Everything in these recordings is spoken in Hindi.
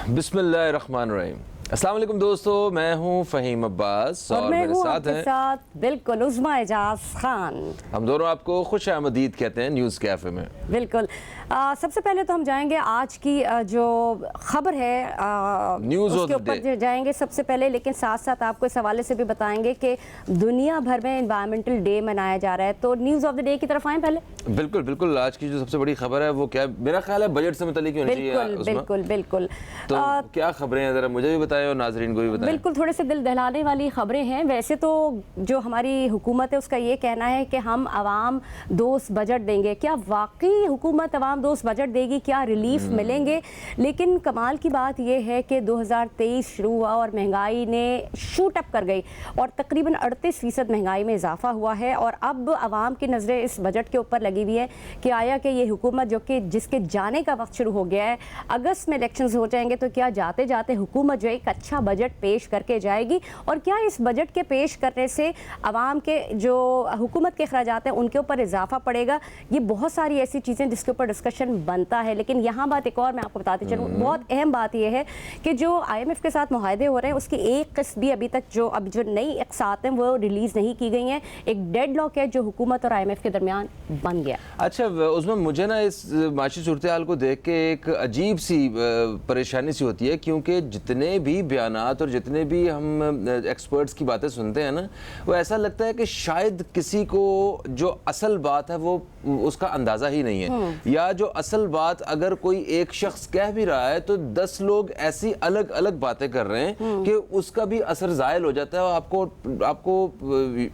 बिस्मिल्लाहिर्रहमानिर्रहीम। अस्सलाम वालेकुम दोस्तों, मैं हूं फ़हीम अब्बास और मेरे साथ बिल्कुल उज़्मा एजाज खान। हम दोनों आपको खुश आमदीद कहते हैं न्यूज़ कैफ़े में। बिल्कुल। सबसे पहले तो हम जाएंगे आज की जो खबर है न्यूज़ उसके ऊपर जाएंगे सबसे पहले, लेकिन साथ साथ आपको इस हवाले से भी बताएंगे कि दुनिया भर में एनवायरमेंटल डे मनाया जा रहा है। तो न्यूज़ ऑफ द डे की तरफ आएँ पहले। बिल्कुल बिल्कुल, आज की जो सबसे बड़ी खबर है वो क्या, मेरा ख्याल है बजट से मुताल्लिक होनी चाहिए। बिल्कुल बिल्कुल। तो क्या खबरें हैं, ज़रा मुझे भी बताएं और नाजरीन को भी बताएं। बिल्कुल, थोड़े से दिल दहलाने वाली खबरें हैं। वैसे तो जो हमारी हुकूमत है उसका ये कहना है कि हम आवाम दोस्त बजट देंगे। क्या वाकई हुकूमत आवाम दोस्त बजट देगी? क्या रिलीफ मिलेंगे? लेकिन कमाल की बात यह है कि 2023 शुरू हुआ और महंगाई ने शूट अप कर गई और तकरीबन 38% महंगाई में इजाफा हुआ है। और अब आवाम की नज़रें इस बजट के ऊपर लगी हुई है कि आया कि ये हुकूमत जो कि जिसके जाने का वक्त शुरू हो गया है, अगस्त में इलेक्शंस हो जाएंगे, तो क्या जाते जाते हुकूमत जो एक अच्छा बजट पेश करके जाएगी? और क्या इस बजट के पेश करने से आवाम के जो हुकूमत के अखराजात हैं उनके ऊपर इजाफा पड़ेगा? ये बहुत सारी ऐसी चीज़ें जिसके ऊपर डिस्कशन बनता है। लेकिन यहाँ बात एक और मैं आपको बताती चलूँ, बहुत अहम बात यह है कि जो IMF के साथ मुआहदे हो रहे हैं उसकी एक किस्त भी अभी तक जो नई इक़सात हैं वो रिलीज़ नहीं की गई हैं। एक डेडलॉक है जो हुकूमत और IMF के दरमियान बन गया। अच्छा, उसमें मुझे ना इस माशी सूरत हाल को देख के एक अजीब सी परेशानी सी होती है, क्योंकि जितने भी बयानात और जितने भी हम एक्सपर्ट्स की बातें सुनते हैं ना, वो ऐसा लगता है कि शायद किसी को जो असल बात है वो उसका अंदाज़ा ही नहीं है, या जो असल बात अगर कोई एक शख्स कह भी रहा है तो 10 लोग ऐसी अलग अलग बातें कर रहे हैं कि उसका भी असर ज़ायल हो जाता है और आपको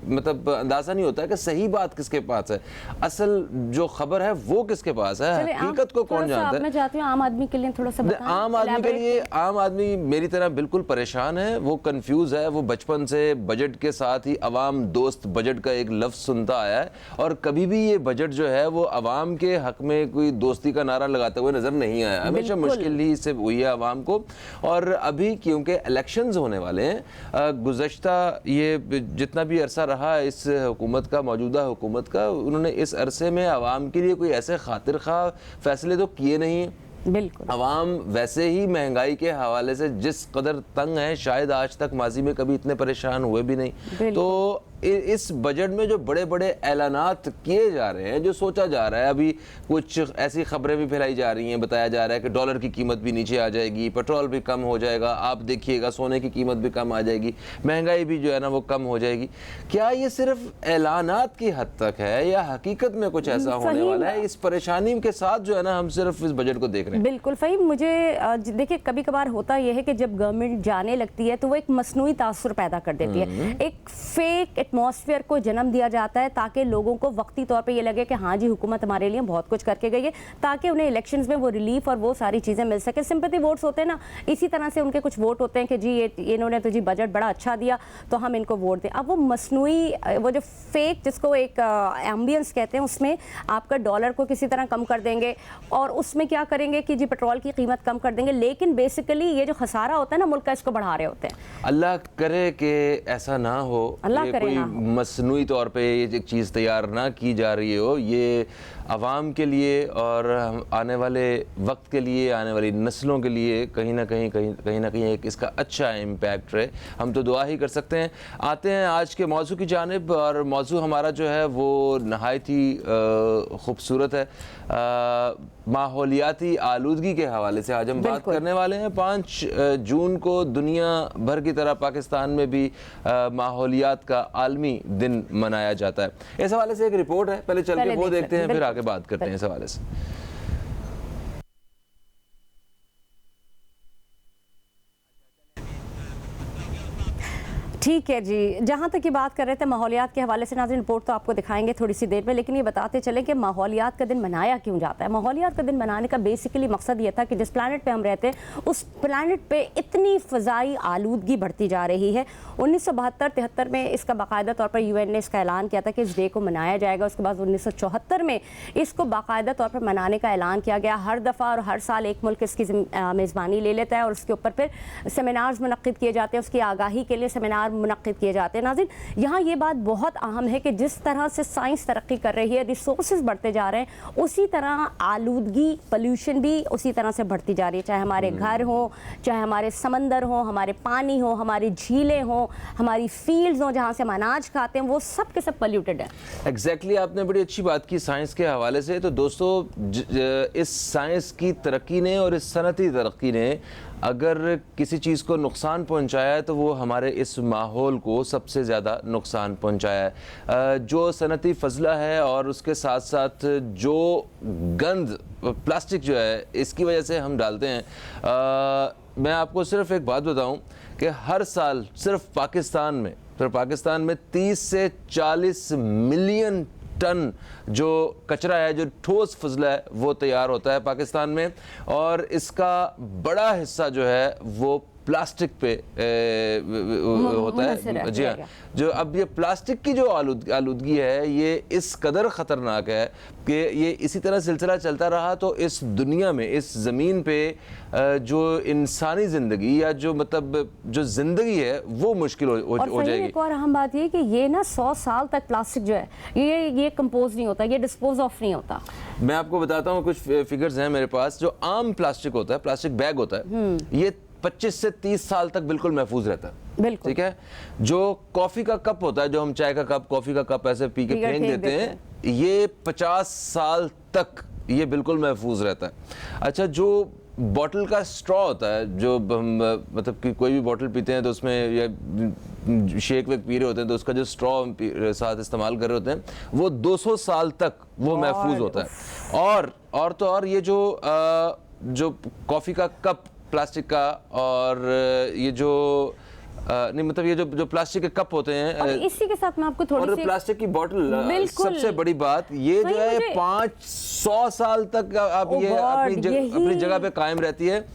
मतलब अंदाज़ा नहीं होता है कि सही बात किसके पास है, असल जो खबर है वो किसके पास है, हकीकत को कौन जानता है। मैं चाहती हूँ आम आदमी के लिए थोड़ा सा बताएं। आम आदमी के लिए, आम आदमी मेरी तरह बिल्कुल परेशान है, वो कंफ्यूज है। वो बचपन से बजट के साथ ही अवाम दोस्त बजट का एक लफ्ज़ सुनता आया है और कभी भी ये बजट जो है वो अवाम के हक में कोई दोस्ती का नारा लगाते हुए नजर नहीं आया। हमेशा मुश्किल ही इससे हुई है अवाम को। और अभी क्योंकि इलेक्शंस होने वाले हैं, गुज़श्ता ये जितना भी अरसा रहा इस हुकूमत का, मौजूदा हुकूमत का, उन्होंने इस अरसे में अवाम के लिए कोई ऐसे खातिर खा फैसले तो किए नहीं। बिल्कुल, अवाम वैसे ही महंगाई के हवाले से जिस कदर तंग है, शायद आज तक माजी में कभी इतने परेशान हुए भी नहीं। तो इस बजट में जो बड़े बड़े ऐलानात किए जा रहे हैं, जो सोचा जा रहा है, अभी कुछ ऐसी खबरें भी फैलाई जा रही हैं, बताया जा रहा है कि डॉलर की कीमत भी नीचे आ जाएगी, पेट्रोल भी कम हो जाएगा, आप देखिएगा सोने की कीमत भी कम आ जाएगी, महंगाई भी जो है ना वो कम हो जाएगी। क्या ये सिर्फ ऐलानात की हद तक है या हकीकत में कुछ ऐसा होने वाला है? इस परेशानी के साथ जो है ना हम सिर्फ इस बजट को देख रहे हैं। बिल्कुल फ़हीम, मुझे देखिए कभी कभार होता यह है कि जब गवर्नमेंट जाने लगती है तो वो एक मसनूई तासुर पैदा कर देती है, एक फेक एटमॉस्फेयर को जन्म दिया जाता है ताकि लोगों को वक्ती तौर पे ये लगे कि हाँ जी हुकूमत हमारे लिए बहुत कुछ करके गई है, ताकि उन्हें इलेक्शंस में वो रिलीफ और वो सारी चीज़ें मिल सके। सिंपैथी वोट्स होते हैं ना, इसी तरह से उनके कुछ वोट होते हैं कि जी ये इन्होंने तो जी बजट बड़ा अच्छा दिया तो हम इनको वोट दें। अब वो मसनूई, वो जो फेक, जिसको एक एम्बियंस कहते हैं, उसमें आपका डॉलर को किसी तरह कम कर देंगे और उसमें क्या करेंगे कि जी पेट्रोल की कीमत कम कर देंगे, लेकिन बेसिकली ये जो खसारा होता है ना मुल्क का, इसको बढ़ा रहे होते हैं। अल्लाह करे कि ऐसा ना हो, अल्लाह करे कोई ना हो। मसनूई तौर पे ये एक चीज़ तैयार ना की जा रही हो। ये आवाम के लिए और आने वाले वक्त के लिए, आने वाली नस्लों के लिए कहीं ना कहीं एक इसका अच्छा इम्पैक्ट रहे, हम तो दुआ ही कर सकते हैं। आते हैं आज के मौजू की जानिब, और मौजू हमारा जो है वो नहायत ही खूबसूरत है। माहौलियाती आलूदगी के हवाले से आज हम बात करने वाले हैं। 5 जून को दुनिया भर की तरह पाकिस्तान में भी माहौलियात का आलमी दिन मनाया जाता है। इस हवाले से एक रिपोर्ट है, पहले चल के वो देखते हैं, फिर आगे बात करते हैं इस हवाले से। ठीक है जी, जहाँ तक ये बात कर रहे थे माहौलियात के हवाले से, नाज़रीन रिपोर्ट तो आपको दिखाएंगे थोड़ी सी देर में, लेकिन ये बताते चलें कि माहौलियात का दिन मनाया क्यों जाता है। माहौलियात का दिन मनाने का बेसिकली मकसद ये था कि जिस प्लानट पे हम रहते हैं उस प्लानट पे इतनी फ़ज़ाई आलूदगी बढ़ती जा रही है। 1972-73 में इसका बाकायदा तौर पर UN ने इसका ऐलान किया था कि इस डे को मनाया जाएगा। उसके बाद 1974 में इसको बाकायदा तौर पर मनाने का ऐलान किया गया। हर दफ़ा और हर साल एक मुल्क इसकी मेज़बानी ले लेता है और उसके ऊपर फिर सेमिनार्स मुनक्किद किए जाते हैं। उसकी आगाही के लिए सेमिनार मुनक्किद किए जाते हैं। नाज़रीन, यहाँ ये बात बहुत अहम है कि जिस तरह से साइंस तरक्की कर रही है, रिसोर्सेज बढ़ते जा रहे हैं, उसी तरह आलूदगी, पोल्यूशन भी उसी तरह से बढ़ती जा रही है। चाहे हमारे घर हो, चाहे हमारे समंदर हो, हमारे पानी हो, हमारी झीलें हो, हमारी फील्ड्स हो जहाँ से हम अनाज खाते हैं, वो सब के सब पोल्यूटेड है। एग्जैक्टली आपने बड़ी अच्छी बात की साइंस के हवाले से। तो दोस्तों, इस साइंस की तरक्की ने और इस सनती तरक्की ने अगर किसी चीज़ को नुकसान पहुंचाया है तो वो हमारे इस माहौल को सबसे ज़्यादा नुकसान पहुंचाया है। जो सनती फजला है और उसके साथ साथ जो गंद प्लास्टिक जो है इसकी वजह से हम डालते हैं, मैं आपको सिर्फ एक बात बताऊं कि हर साल सिर्फ पाकिस्तान में 30 से 40 मिलियन टन जो कचरा है, जो ठोस फजला है, वो तैयार होता है पाकिस्तान में, और इसका बड़ा हिस्सा जो है वो प्लास्टिक पे होता है। जी हाँ, जो अब ये प्लास्टिक की जो आलूदगी है ये इस कदर ख़तरनाक है कि ये इसी तरह सिलसिला चलता रहा तो इस दुनिया में, इस ज़मीन पे जो इंसानी ज़िंदगी या जो मतलब जो ज़िंदगी है वो मुश्किल हो जाएगी। एक और अहम बात ये कि ये ना 100 साल तक प्लास्टिक जो है ये कंपोज नहीं होता, ये डिस्पोज ऑफ नहीं होता। मैं आपको बताता हूँ, कुछ फिगर्स हैं मेरे पास। जो आम प्लास्टिक होता है, प्लास्टिक बैग होता है, ये 25 से 30 साल तक बिल्कुल महफूज रहता है। बिल्कुल ठीक है। जो कॉफ़ी का कप होता है, जो हम चाय का कप, कॉफ़ी का कप ऐसे पी के फेंक देते हैं, ये 50 साल तक ये बिल्कुल महफूज रहता है। अच्छा, जो बॉटल का स्ट्रॉ होता है, जो हम मतलब कि कोई भी बॉटल पीते हैं तो उसमें या शेक वेक पी रहे होते हैं तो उसका जो स्ट्रॉ साथ इस्तेमाल कर रहे होते हैं, वो 200 साल तक वो महफूज होता है। और तो और ये जो कॉफ़ी का कप प्लास्टिक का, और ये जो नहीं मतलब ये जो प्लास्टिक के कप होते हैं, और इसी के साथ मैं आपको थोड़ी और सी प्लास्टिक की बोतल, सबसे बड़ी बात ये जो है 500 साल तक आप ये अपनी जगह पे कायम रहती है।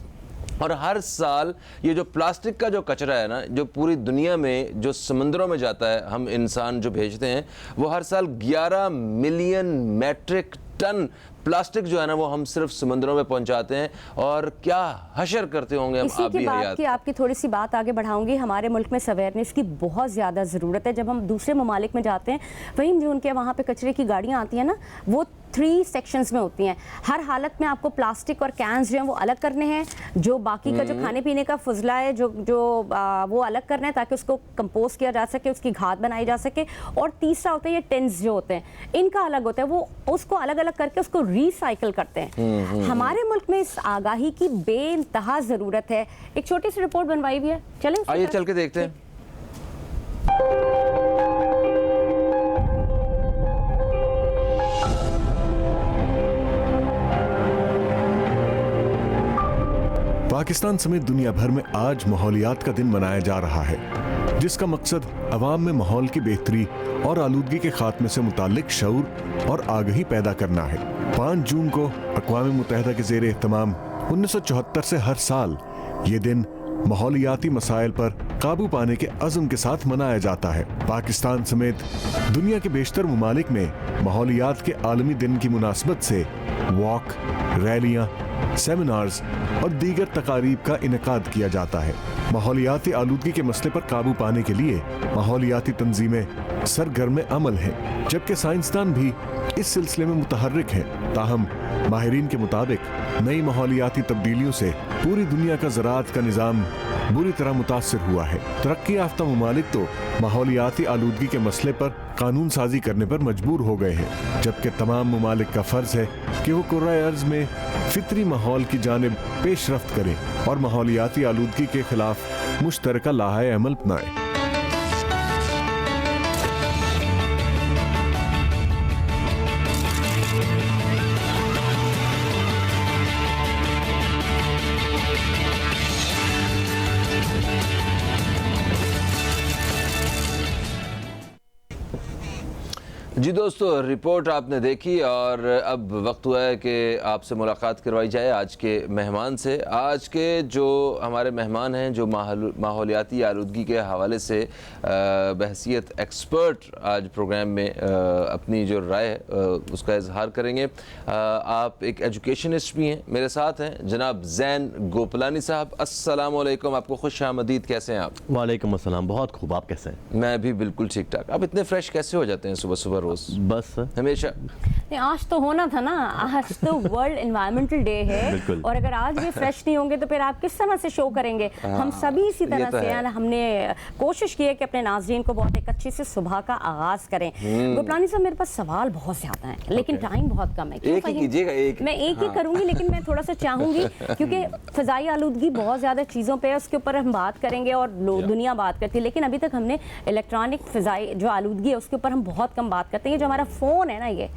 और हर साल ये जो प्लास्टिक का जो कचरा है ना, जो पूरी दुनिया में जो समंदरों में जाता है, हम इंसान जो भेजते हैं, वो हर साल 11 मिलियन मैट्रिक टन प्लास्टिक जो है ना वो हम सिर्फ समंदरों में पहुंचाते हैं। और क्या हशर करते होंगे हम आबी हयात। आपकी थोड़ी सी बात आगे बढ़ाऊंगी। हमारे मुल्क में अवेयरनेस की बहुत ज़्यादा ज़रूरत है। जब हम दूसरे ममालिक में जाते हैं, वहीं जो उनके वहाँ पे कचरे की गाड़ियाँ आती हैं ना, वो 3 सेक्शंस में होती हैं। हर हालत में आपको प्लास्टिक और कैंस जो हैं वो अलग करने हैं, जो बाकी का जो खाने पीने का फजला है वो अलग करना है ताकि उसको कंपोस्ट किया जा सके, उसकी खाद बनाई जा सके। और तीसरा होता है ये टिन्स जो होते हैं, इनका अलग होता है, वो उसको अलग अलग करके उसको रिसाइकिल करते हैं। हमारे मुल्क में इस आगाही की बेइंतहा ज़रूरत है। एक छोटी सी रिपोर्ट बनवाई हुई है, चलें आइए चल के देखते हैं। पाकिस्तान समेत दुनिया भर में आज माहौलियात का दिन मनाया जा रहा है, जिसका मकसद अवाम में माहौल की बेहतरी और आलूदगी के खात्मे से मुताल्लिक शऊर और आगही पैदा करना है। 5 जून को अक़वाम मुत्तहिदा के ज़ेर एहतमाम 1974 से हर साल ये दिन माहौलियाती मसाइल पर काबू पाने के अज़्म के साथ मनाया जाता है। पाकिस्तान समेत दुनिया के बेशतर ममालिक में माहौलियात के आलमी दिन की मुनासबत से वॉक, रैलियाँ, सेमिनार्स और दीगर तकारीब का इनेकाद किया जाता है। माहौलियाती आलूदगी के मसले पर काबू पाने के लिए माहौलियाती तंजीमें सरगर्म अमल हैं, जबकि साइंसदान भी इस सिलसिले में मुतहर्रिक हैं। ताहम माहिरीन के मुताबिक नई माहौलियाती तब्दीलियों से पूरी दुनिया का ज़राअत का निज़ाम बुरी तरह मुतासर हुआ है। तरक्की याफ्ता ममालिक तो माहौलियाती आलूदगी के मसले पर कानून साजी करने पर मजबूर हो गए हैं, जबकि तमाम ममालिक का फ़र्ज़ है कि वो कुर्राए अर्ज़ में फितरी माहौल की जानिब पेशरफ्त करें और माहौलियाती आलूदगी के खिलाफ मुश्तरका लाहे अमल अपनाएं। जी दोस्तों, रिपोर्ट आपने देखी और अब वक्त हुआ है कि आपसे मुलाकात करवाई जाए आज के मेहमान से। आज के जो हमारे मेहमान हैं, जो माहौलियाती आलूदगी के हवाले से बहसियत एक्सपर्ट आज प्रोग्राम में अपनी जो राय है उसका इजहार करेंगे। आप एक एजुकेशनिस्ट भी हैं, मेरे साथ हैं जनाब जैन गोपलानी साहब। अस्सलाम वालेकुम, आपको खुश आमदीद। कैसे हैं आप? वालेकुम अस्सलाम, बहुत खूब। आप कैसे हैं? मैं भी बिल्कुल ठीक ठाक। आप इतने फ्रेश कैसे हो जाते हैं सुबह सुबह रोज? बस हमेशा नहीं, आज तो होना था ना, आज तो वर्ल्ड एनवायरमेंटल डे है और अगर आज भी फ्रेश नहीं होंगे तो फिर आप किस तरह से शो करेंगे? हम सभी इसी तरह तो से हमने कोशिश की है कि अपने नाज़रीन को बहुत एक अच्छी से सुबह का आगाज करें। गोपलानी साहब, मेरे पास सवाल बहुत ज्यादा हैं लेकिन टाइम बहुत कम है। एक ही कीजिएगा, एक मैं एक ही करूंगी, लेकिन मैं थोड़ा सा चाहूंगी क्योंकि फ़िज़ाई आलूदगी बहुत ज़्यादा चीज़ों पे है, उसके ऊपर हम बात करेंगे और दुनिया बात करती है, लेकिन अभी तक हमने इलेक्ट्रॉनिक फ़िज़ाई जो आलूदगी है उसके ऊपर हम बहुत कम बात करते हैं। जो हमारा फ़ोन है ना, ये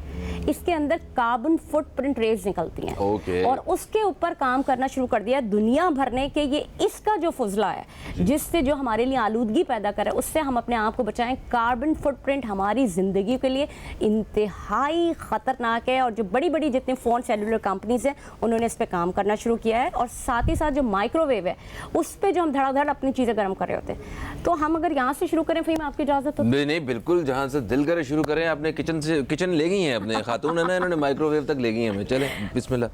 इसके अंदर कार्बन फुटप्रिंट रेज निकलती हैं और उसके ऊपर काम करना शुरू कर दिया दुनिया भर ने कि ये इसका जो फुजला है जिससे जो हमारे लिए आलूदगी पैदा करे उससे हम अपने आप को बचाएं। कार्बन फुटप्रिंट हमारी ज़िंदगी के लिए इंतहाई ख़तरनाक है और जो बड़ी बड़ी जितनी फ़ोन सेलुलर कंपनीज हैं उन्होंने इस पर काम करना शुरू किया है और साथ ही साथ जो माइक्रोवेव है उस पर जो हम धड़ाधड़ अपनी चीज़ें गर्म कर रहे होते हैं। तो हम अगर यहाँ से शुरू करें, फिर आपकी इजाज़त हो? नहीं, बिल्कुल, जहाँ से दिल करे शुरू करें। आपने किचन ले गई हैं, अपने खातून है ना, इन्होंने माइक्रोवेव तक ले गई हैं हमें। चले बिस्मिल्लाह।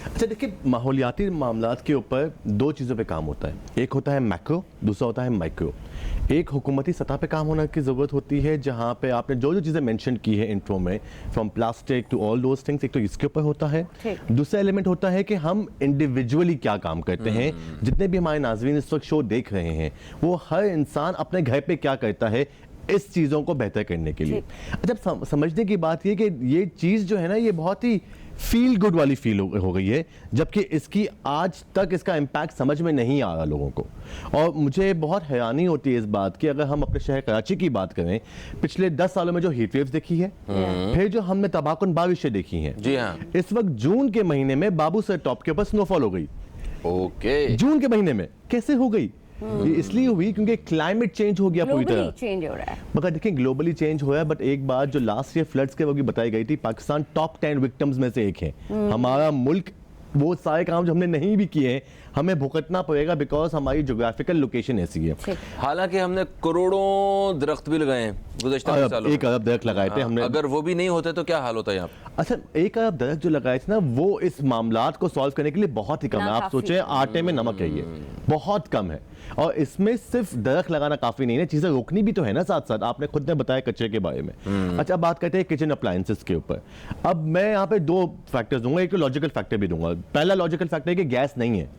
अच्छा देखिए, माहौलियाती मामलात के ऊपर दो चीज़ों पे काम होता है, एक होता है मैक्रो, दूसरा होता है माइक्रो। एक हुकूमती सतह पे काम होने की ज़रूरत होती है जहाँ पे आपने जो जो चीज़ें मेंशन की है इंट्रो में, from plastic to all those things, एक तो इसके ऊपर होता है। दूसरा एलिमेंट होता है कि हम इंडिविजुअली क्या काम करते हैं। जितने भी हमारे नाज़रीन इस वक्त शो देख रहे हैं वो हर इंसान अपने घर पे क्या करता है इस चीज़ों को बेहतर करने के लिए। अच्छा, समझने की बात ये कि ये चीज़ जो है ना, ये बहुत ही फील गुड वाली फील हो गई है, जबकि इसकी आज तक इसका इम्पैक्ट समझ में नहीं आ रहा लोगों को। और मुझे बहुत हैरानी होती है इस बात की, अगर हम अपने शहर कराची की बात करें, पिछले 10 सालों में जो हीट वेव्स देखी है, फिर जो हमने तबाहकुन बारिशें देखी हैं, जी हाँ, इस वक्त जून के महीने में बाबू सर टॉप के ऊपर स्नोफॉल हो गई। जून के महीने में कैसे हो गई? ये इसलिए हुई क्योंकि क्लाइमेट चेंज हो गया, पूरी तरह चेंज हो रहा है। मगर देखिए, ग्लोबली चेंज हो रहा है, बट एक बात जो लास्ट ईयर फ्लड्स के वक्त बताई गई थी, पाकिस्तान टॉप 10 विक्टिम्स में से एक है। हमारा मुल्क वो सारे काम जो हमने नहीं भी किए हैं हमें भुगतना पड़ेगा बिकॉज हमारी ज्योग्राफिकल लोकेशन ऐसी है। हालांकि हमने करोड़ों दरख्त भी लगाए हैं गुज़श्ता सालों में। 1 अरब दरख्त लगाए थे हमने। अगर वो भी नहीं होते तो क्या हाल होता है यहाँ? अच्छा, 1 अरब दरख्त जो लगाए थे ना, वो इस मामलात को सॉल्व करने के लिए बहुत ही कम है। आप सोचें, आटे में नमक है, ये बहुत कम है। और इसमें सिर्फ दरख्त लगाना काफी नहीं है, चीजें रोकनी भी तो है ना साथ साथ। आपने खुद ने बताया कचरे के बारे में। अच्छा, बात करते हैं किचन अप्लायंसेस के ऊपर। अब मैं यहाँ पे 2 फैक्टर्स दूंगा, एक लॉजिकल फैक्टर भी दूंगा। पहला लॉजिकल फैक्टर है कि गैस नहीं है,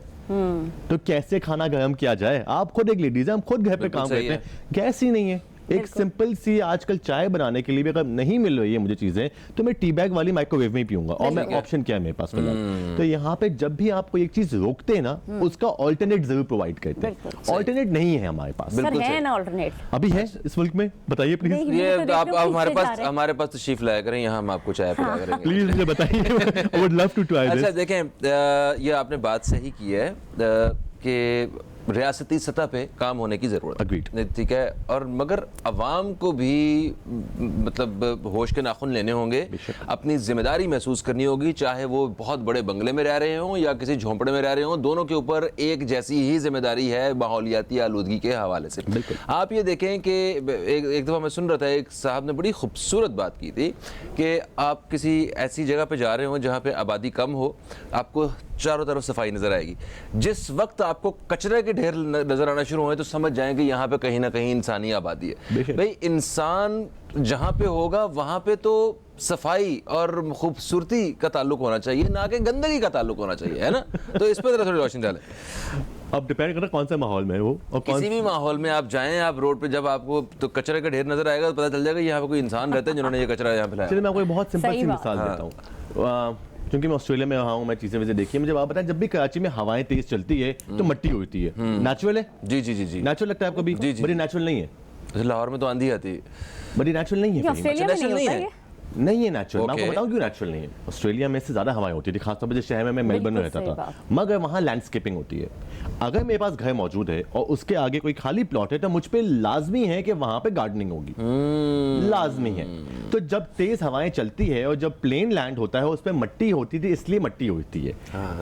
तो कैसे खाना गर्म किया जाए? आप खुद एक लेडीज है, हम खुद घर पे काम करते हैं, गैस ही नहीं है। एक सिंपल सी आजकल चाय बनाने के लिए भी अगर नहीं मिल रही है मुझे चीजें, तो मैं टी बैग वाली माइक्रोवेव में ही पीऊंगा। और मैं ऑप्शन क्या है मेरे पास फिलहाल? तो यहाँ पे जब भी आपको एक चीज रोकते हैं ना, उसका ऑल्टरनेट जरूर प्रोवाइड करते हैं। ऑल्टरनेट नहीं है हमारे पास। सर है ना ऑल्टरनेट? अभी है इस मुल्क में, बताइए प्लीज। ये आप हमारे पास तशरीफ लाया करें, यहाँ हम आपको चाय पिला करेंगे। प्लीज मुझे बताइए, I would love to try this. अच्छा देखें, ये आपने बात सही की है कि रियासती सतह पे काम होने की ज़रूरत है, ठीक है। और मगर अवाम को भी मतलब होश के नाखून लेने होंगे, अपनी जिम्मेदारी महसूस करनी होगी, चाहे वो बहुत बड़े बंगले में रह रहे हों या किसी झोंपड़े में रह रहे हों। दोनों के ऊपर एक जैसी ही जिम्मेदारी है माहौलियाती आलूदगी के हवाले से। आप ये देखें कि एक दफ़ा मैं सुन रहा था, एक साहब ने बड़ी खूबसूरत बात की थी कि आप किसी ऐसी जगह पे जा रहे हो जहाँ पे आबादी कम हो, आपको चारों तरफ सफाई नजर आएगी। जिस वक्त आपको कचरे के ढेर नजर आना शुरू हुए तो समझ जाएं कि यहाँ पे कहीं ना कहीं इंसानी आबादी है। भाई, इंसान जहाँ पे होगा वहाँ पे तो सफाई और खूबसूरती का ताल्लुक होना चाहिए, ना कि गंदगी का ताल्लुक होना चाहिए, है ना? तो इस पर थोड़ी रोशनी डालें। अब डिपेंड करता है कौन से माहौल में है वो, और किसी भी माहौल में आप जाएं, आप रोड पे जब आपको तो कचरे का ढेर नजर आएगा तो पता चल जाएगा यहाँ पे कोई इंसान रहते हैं जिन्होंने ये कचरा यहाँ फैलाया। चलिए मैं आपको बहुत सिंपल सी मिसाल देता हूँ। क्योंकि मैं ऑस्ट्रेलिया में रहा हूँ, मैं चीजें वैसे देखी है। मुझे आप बताएं, जब भी कराची में हवाएं तेज चलती है तो मट्टी होती है, नेचुरल है? जी जी जी जी, नेचुरल लगता है आपको भी? बड़ी नेचुरल नहीं है। लाहौर में तो आंधी आती है, बड़ी नेचुरल नहीं है। ऑस्ट्रेलिया में नहीं है। नहीं है नेचुरल। मैं Okay. आपको बताऊं क्यों नेचुरल नहीं है। ऑस्ट्रेलिया में इससे ज्यादा हवाएं होती थी, खासतौर पर जिस शहर में मैं मेलबर्न में रहता सही था, बात। मगर वहाँ लैंडस्केपिंग होती है। अगर मेरे पास घर मौजूद है और उसके आगे कोई खाली प्लॉट है तो मुझ पे लाजमी है कि वहां पे गार्डनिंग होगी, लाजमी है। तो जब तेज हवाएं चलती है और जब प्लेन लैंड होता है उस पे मिट्टी होती थी, इसलिए मिट्टी होती है,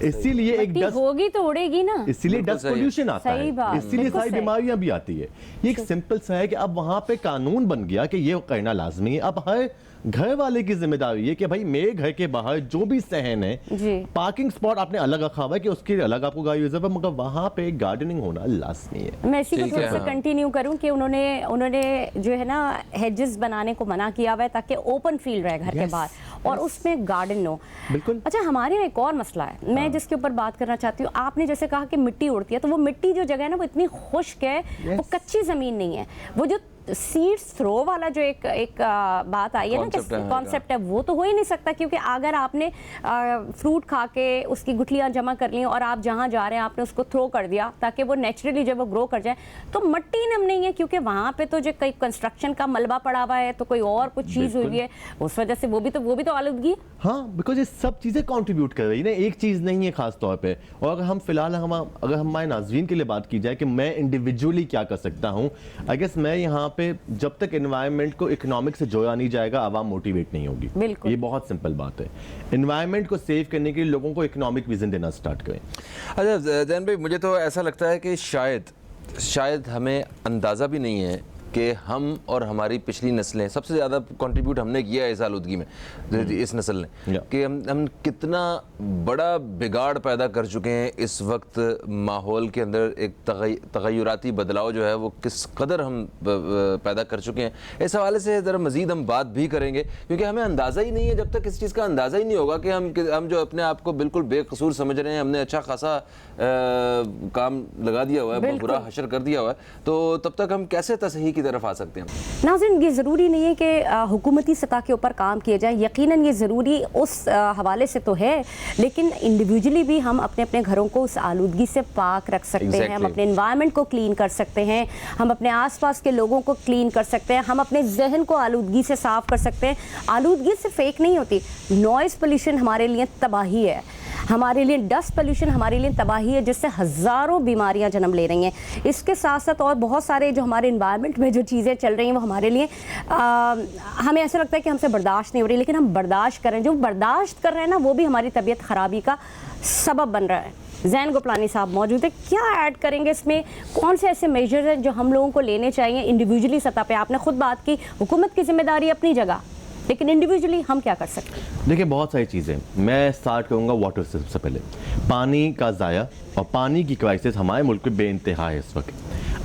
इसीलिए एक मिट्टी डस्ट, होगी तो उड़ेगी ना। इसीलिए बिल्कुल डस्ट सही है। पोल्यूशन आता सही है, बात, इसीलिए बिल्कुल सारी सही। बीमारियां भी आती है। ये एक सिंपल सा है कि अब वहां पे कानून बन गया कि ये करना लाजमी है। अब हर घर वाले की जिम्मेदारी है कि भाई मेरे घर के बाहर जो भी सहन जी। है, पार्किंग स्पॉट आपने अलग रखा हुआ है कि उसके लिए अलग आपको गाड़ी रिजर्व है, मगर वहां पे गार्डनिंग होना लाजमी है। मैं इसी को ठीक थोड़ा है, सा हाँ। कंटिन्यू करूं कि उन्होंने जो है ना हेजेस बनाने को मना किया हुआ है ताकि ओपन फील्ड रहे घर के Yes, बाहर और उसमें गार्डन हो। बिल्कुल। अच्छा, हमारे यहाँ एक और मसला है, मैं जिसके ऊपर बात करना चाहती हूँ। आपने जैसे कहा कि मिट्टी उड़ती है, तो वो मिट्टी जो जगह है ना वो इतनी खुश्क है, वो कच्ची जमीन नहीं है। वो जो सीड्स थ्रो वाला जो एक बात आई है ना कि Concept है, कॉन्सेप्ट है, वो तो हो ही नहीं सकता, क्योंकि अगर आपने फ्रूट खा के उसकी गुठलियां जमा कर ली और आप जहां जा रहे हैं आपने उसको थ्रो कर दिया ताकि वो नेचुरली जब वो ग्रो कर जाए, तो मिट्टी नम नहीं है, क्योंकि वहां पे तो जो कई कंस्ट्रक्शन का मलबा पड़ा हुआ है, तो कोई और कुछ चीज हुई हुई है, उस वजह से वो भी तो आलूदगी है। हाँ, बिकॉज ये सब चीजें कंट्रीब्यूट कर रही है ना, एक चीज नहीं है खास तौर पे। और अगर हम फिलहाल अगर हमारे नाज़रीन के लिए बात की जाए कि मैं इंडिविजुअली क्या कर सकता हूँ, आई गेस मैं यहाँ पे जब तक एनवायरनमेंट को इकोनॉमिक से जोड़ा नहीं जाएगा, आवाम मोटिवेट नहीं होगी। बिल्कुल। ये बहुत सिंपल बात है। एनवायरनमेंट को सेव करने के लिए लोगों को इकोनॉमिक विजन देना स्टार्ट करें। अच्छा जैन भाई, मुझे तो ऐसा लगता है कि शायद हमें अंदाज़ा भी नहीं है कि हम और हमारी पिछली नस्लें, सबसे ज़्यादा कंट्रीब्यूट हमने किया है इस आलूदगी में, इस नस्ल ने, Yeah. कि हम कितना बड़ा बिगाड़ पैदा कर चुके हैं इस वक्त माहौल के अंदर। एक तगय्युराती बदलाव जो है वो किस कदर हम पैदा कर चुके हैं, इस हवाले से ज़रा मज़ीद हम बात भी करेंगे, क्योंकि हमें अंदाज़ा ही नहीं है, जब तक इस चीज़ का अंदाज़ा ही नहीं होगा कि हम जो अपने आप को बिल्कुल बेकसूर समझ रहे हैं, हमने अच्छा खासा काम लगा दिया हुआ है, बुरा हशर कर दिया हुआ है, तो तब तक हम कैसे तसही की तरफ आ सकते हैं? नाज़रीन, ये ज़रूरी नहीं है कि हुकूमती सतह के ऊपर काम किया जाए, यकीनन ये ज़रूरी उस हवाले से तो है, लेकिन इंडिविजुअली भी हम अपने अपने घरों को उस आलूदगी से पाक रख सकते हैं, हम अपने इन्वायरमेंट को क्लीन कर सकते हैं, हम अपने आसपास के लोगों को क्लीन कर सकते हैं, हम अपने जहन को आलूदगी से साफ कर सकते हैं। आलूदगी सिर्फ एक नहीं होती, नॉइज़ पोल्यूशन हमारे लिए तबाही है, हमारे लिए डस्ट पोल्यूशन हमारे लिए तबाही है, जिससे हज़ारों बीमारियां जन्म ले रही हैं। इसके साथ साथ और बहुत सारे जो हमारे इन्वायरमेंट में जो चीज़ें चल रही हैं वो हमारे लिए हमें ऐसा लगता है कि हमसे बर्दाश्त नहीं हो रही, लेकिन हम बर्दाश्त कर रहे हैं। जो बर्दाश्त कर रहे हैं ना, वो भी हमारी तबीयत ख़राबी का सबब बन रहा है। जैन गोपलानी साहब मौजूद है, क्या ऐड करेंगे इसमें? कौन से ऐसे मेजर्स हैं जो हम लोगों को लेने चाहिए इंडिविजुअली सतह पे? आपने खुद बात की, हुकूमत की जिम्मेदारी अपनी जगह, लेकिन इंडिविजुअली हम क्या कर सकते हैं? देखिए, बहुत सारी चीज़ें। मैं स्टार्ट करूंगा वाटर से। सबसे पहले पानी का ज़ाया और पानी की क्राइसिस हमारे मुल्क में बेइंतहा है इस वक्त।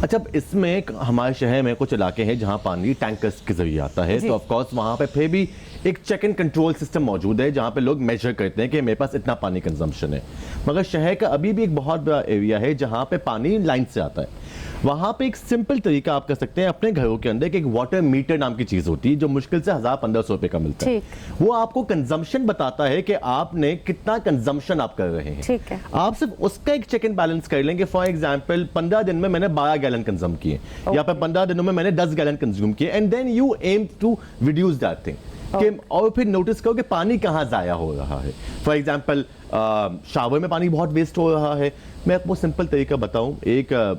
अच्छा, अब इसमें हमारे शहर में कुछ इलाके हैं जहां पानी टैंकर्स के जरिए आता है, तो ऑफ कोर्स वहां पे फिर भी एक चेक एंड कंट्रोल सिस्टम मौजूद है जहां पे लोग मेजर करते हैं कि मेरे पास इतना पानी कंजम्पशन है। मगर शहर का अभी भी एक बहुत बड़ा एरिया है जहां पे पानी लाइन से आता है। वहां पे एक सिंपल तरीका आप कर सकते हैं, अपने घरों के अंदर एक वाटर मीटर नाम की चीज होती है जो मुश्किल से 1000-1500 रुपए का मिलता है। वो आपको कंजम्पशन बताता है कि आपने कितना कंजम्पशन आप कर रहे हैं। ठीक है। आप सिर्फ उसका एक चेक एंड बैलेंस कर लेंगे। फॉर एग्जांपल, 15 दिन में मैंने 12 गैलन कंज्यूम किए, या फिर 15 दिनों में मैंने 10 गैलन कंज्यूम किए, and then you aim to reduce that thing. और फिर नोटिस करो कि पानी कहाँ जाया हो रहा है। फॉर एग्जाम्पल, शावर में पानी बहुत वेस्ट हो रहा है। मैं आपको सिंपल तरीका बताऊं,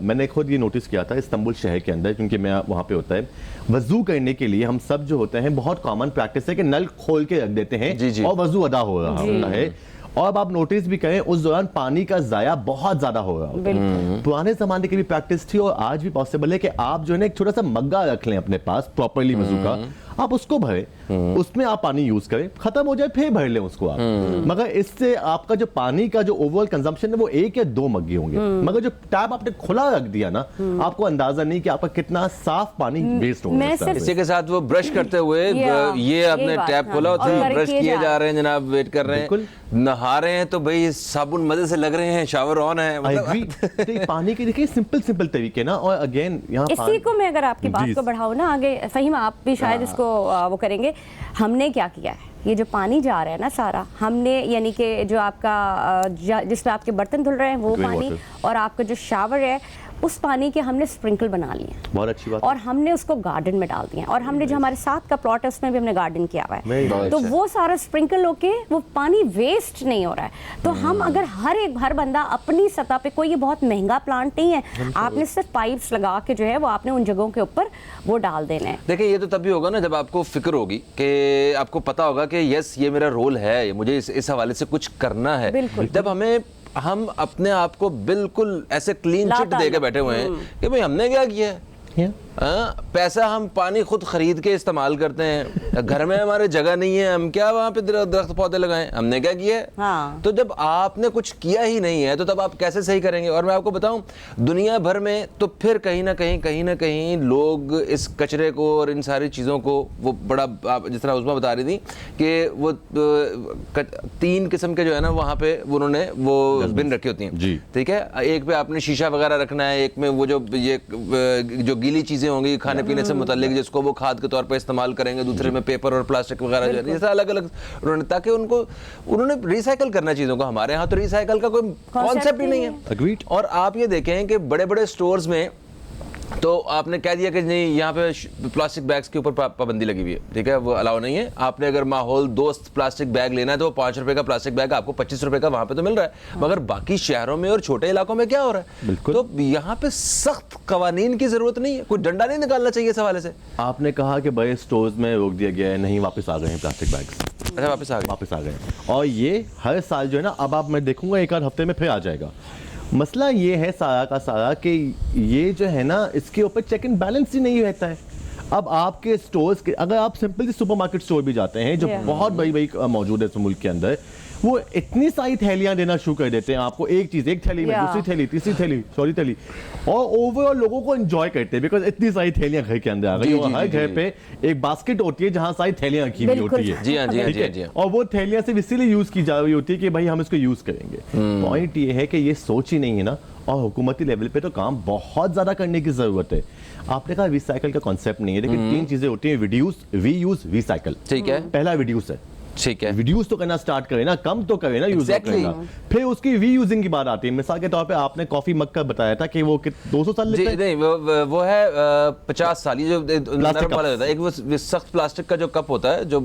मैंने खुद ये नोटिस किया था इस्तांबुल शहर के अंदर, क्योंकि मैं वहाँ पे होता है, वजू करने के लिए हम सब जो होते हैं, बहुत कॉमन प्रैक्टिस है कि नल खोल के रख देते हैं जी। और वजू अदा हो रहा होता है। और अब आप नोटिस भी करें, उस दौरान पानी का जाया बहुत ज्यादा हो रहा होता है। पुराने जमाने की भी प्रैक्टिस थी और आज भी पॉसिबल है कि आप जो है ना एक छोटा सा मग्गा रख लें अपने पास प्रॉपर्ली वजू का, आप उसको भरें, उसमें आप पानी यूज करें, खत्म हो जाए फिर भर लें उसको आप। मगर इससे आपका जो पानी का जो ओवरऑल कंजम्पशन है वो 1 या 2 मग्गे होंगे। मगर जो टैप आपने खुला रख दिया ना, आपको अंदाजा नहीं कि आपका कितना साफ पानी वेस्ट हो रहा है। इसी के साथ वो ब्रश करते हुए ये आपने टैप खोला होता है, ब्रश किए जा रहे हैं जनाब, वेट कर रहे हैं, नहा रहे हैं तो भाई साबुन मजे से लग रहे हैं, शावर ऑन है, मतलब पानी के देखिए सिंपल तरीके ना। और अगेन यहाँ इसी को मैं अगर आपकी बात को बढ़ाऊं ना आगे, फहीम आप भी शायद इसको वो करेंगे। हमने क्या किया है, ये जो पानी जा रहा है ना सारा, हमने यानी कि जो आपका जिसमें आपके बर्तन धुल रहे हैं वो पानी, और आपका जो शावर है उस पानी के हमने स्प्रिंकल बना लिए हैं बहुत अच्छी बात और हमने उसको गार्डन में डाल दिए हैं, और हमने जो हमारे साथ का प्लॉट है उसमें भी हमने गार्डन किया हुआ Very है, तो nice. वो सारा स्प्रिंकल होके वो पानी वेस्ट नहीं हो रहा है। तो हम अगर हर बंदा अपनी सतह पे, कोई ये बहुत महंगा प्लांट नहीं है, आपने सिर्फ पाइप्स लगा के जो है वो आपने उन जगहों के ऊपर वो डाल देना है। देखिए ये तो तभी होगा ना जब आपको फिक्र होगी कि आपको पता होगा कि यस ये मेरा रोल है, मुझे इस हवाले से कुछ करना है। बिल्कुल। जब हम अपने आप को बिल्कुल ऐसे क्लीन चिट लाता दे के है। बैठे हुए हैं कि भाई हमने क्या किया है, पैसा हम पानी खुद खरीद के इस्तेमाल करते हैं, घर में हमारे जगह नहीं है, हम क्या वहाँ पे दरख्त पौधे लगाएं, हमने क्या किया है? हाँ। तो जब आपने कुछ किया ही नहीं है तो तब आप कैसे सही करेंगे? और मैं आपको बताऊं दुनिया भर में तो फिर कहीं ना कहीं लोग इस कचरे को और इन सारी चीज़ों को वो बड़ा, आप जिस तरह उस्मा बता रही थी कि वो 3 किस्म के जो है ना वहाँ पे उन्होंने वो बिन रखी होती हैं जी। ठीक है, एक पे आपने शीशा वगैरह रखना है, एक में वो जो गीली चीजें होंगी खाने पीने से मुताल्लिक जिसको वो खाद के तौर पे इस्तेमाल करेंगे, दूसरे में पेपर और प्लास्टिक वगैरह जो है जैसे अलग अलग उन्होंने, ताकि उन्होंने रिसाइकल करना चीजों को। हमारे यहाँ तो रिसाइकल का कोई कॉन्सेप्ट ही नहीं है। Agreed. और आप ये देखें कि बड़े बड़े स्टोर्स में तो आपने कह दिया कि नहीं यहाँ पे प्लास्टिक बैग्स के ऊपर पाबंदी लगी हुई है, ठीक है, वो अलाउ नहीं है। आपने अगर माहौल दोस्त प्लास्टिक बैग लेना है तो वो 5 रुपए का प्लास्टिक बैग आपको 25 रुपए का वहां पे तो मिल रहा है, मगर बाकी शहरों में और छोटे इलाकों में क्या हो रहा है? बिल्कुल। तो यहाँ पे सख्त कवानीन की जरूरत नहीं है, कोई डंडा नहीं निकालना चाहिए इस हवाले से। आपने कहा कि बड़े स्टोर्स में रोक दिया गया है, नहीं वापस आ गए हैं प्लास्टिक बैग्स, अच्छा वापस आ गए। वापस आ गए हैं। और ये हर साल जो है ना, अब आप मैं देखूंगा 1 आध हफ्ते में फिर आ जाएगा। मसला ये है सारा का सारा कि ये जो है ना इसके ऊपर चेक एंड बैलेंस ही नहीं रहता है। अब आपके स्टोर्स के, अगर आप सिंपल सी सुपरमार्केट स्टोर भी जाते हैं जो बहुत बड़ी बड़ी मौजूद है इस मुल्क के अंदर, वो इतनी सारी थैलियां देना शुरू कर देते हैं आपको, एक चीज एक थैली में, दूसरी थैली, तीसरी थैली, सॉरी थैली, और ओवरऑल लोगों को एंजॉय करते हैं बिकॉज इतनी सारी थैलियां घर के अंदर आ गई। और हर घर पे एक बास्केट होती है जहां सारी थैलियां रखी हुई होती है। जी हाँ, जी हाँ, ठीक जी हाँ, है? जी हाँ। और वो थैलियां सिर्फ इसीलिए यूज की जा रही होती है कि भाई हम इसको यूज करेंगे। पॉइंट ये है कि ये सोच ही नहीं है ना, और हुकूमती लेवल पे तो काम बहुत ज्यादा करने की जरूरत है। आपने कहा रिसाइकल का कॉन्सेप्ट नहीं है, लेकिन 3 चीजें होती हैं, रिड्यूस, रीयूज, रिसाइकल। ठीक है, पहला रिड्यूस है, ठीक है, रिड्यूस तो करना स्टार्ट करें ना, कम तो करें ना यूज Exactly. करना। फिर उसकी रीयूजिंग की बात आती है। मिसाल के तौर पे आपने कॉफी मग का बताया था कि वो 200 साल जी लेता है। नहीं वो है 50 साल। ये जो नरम cup. वाला होता है, एक वो सख्त प्लास्टिक का जो कप होता है जो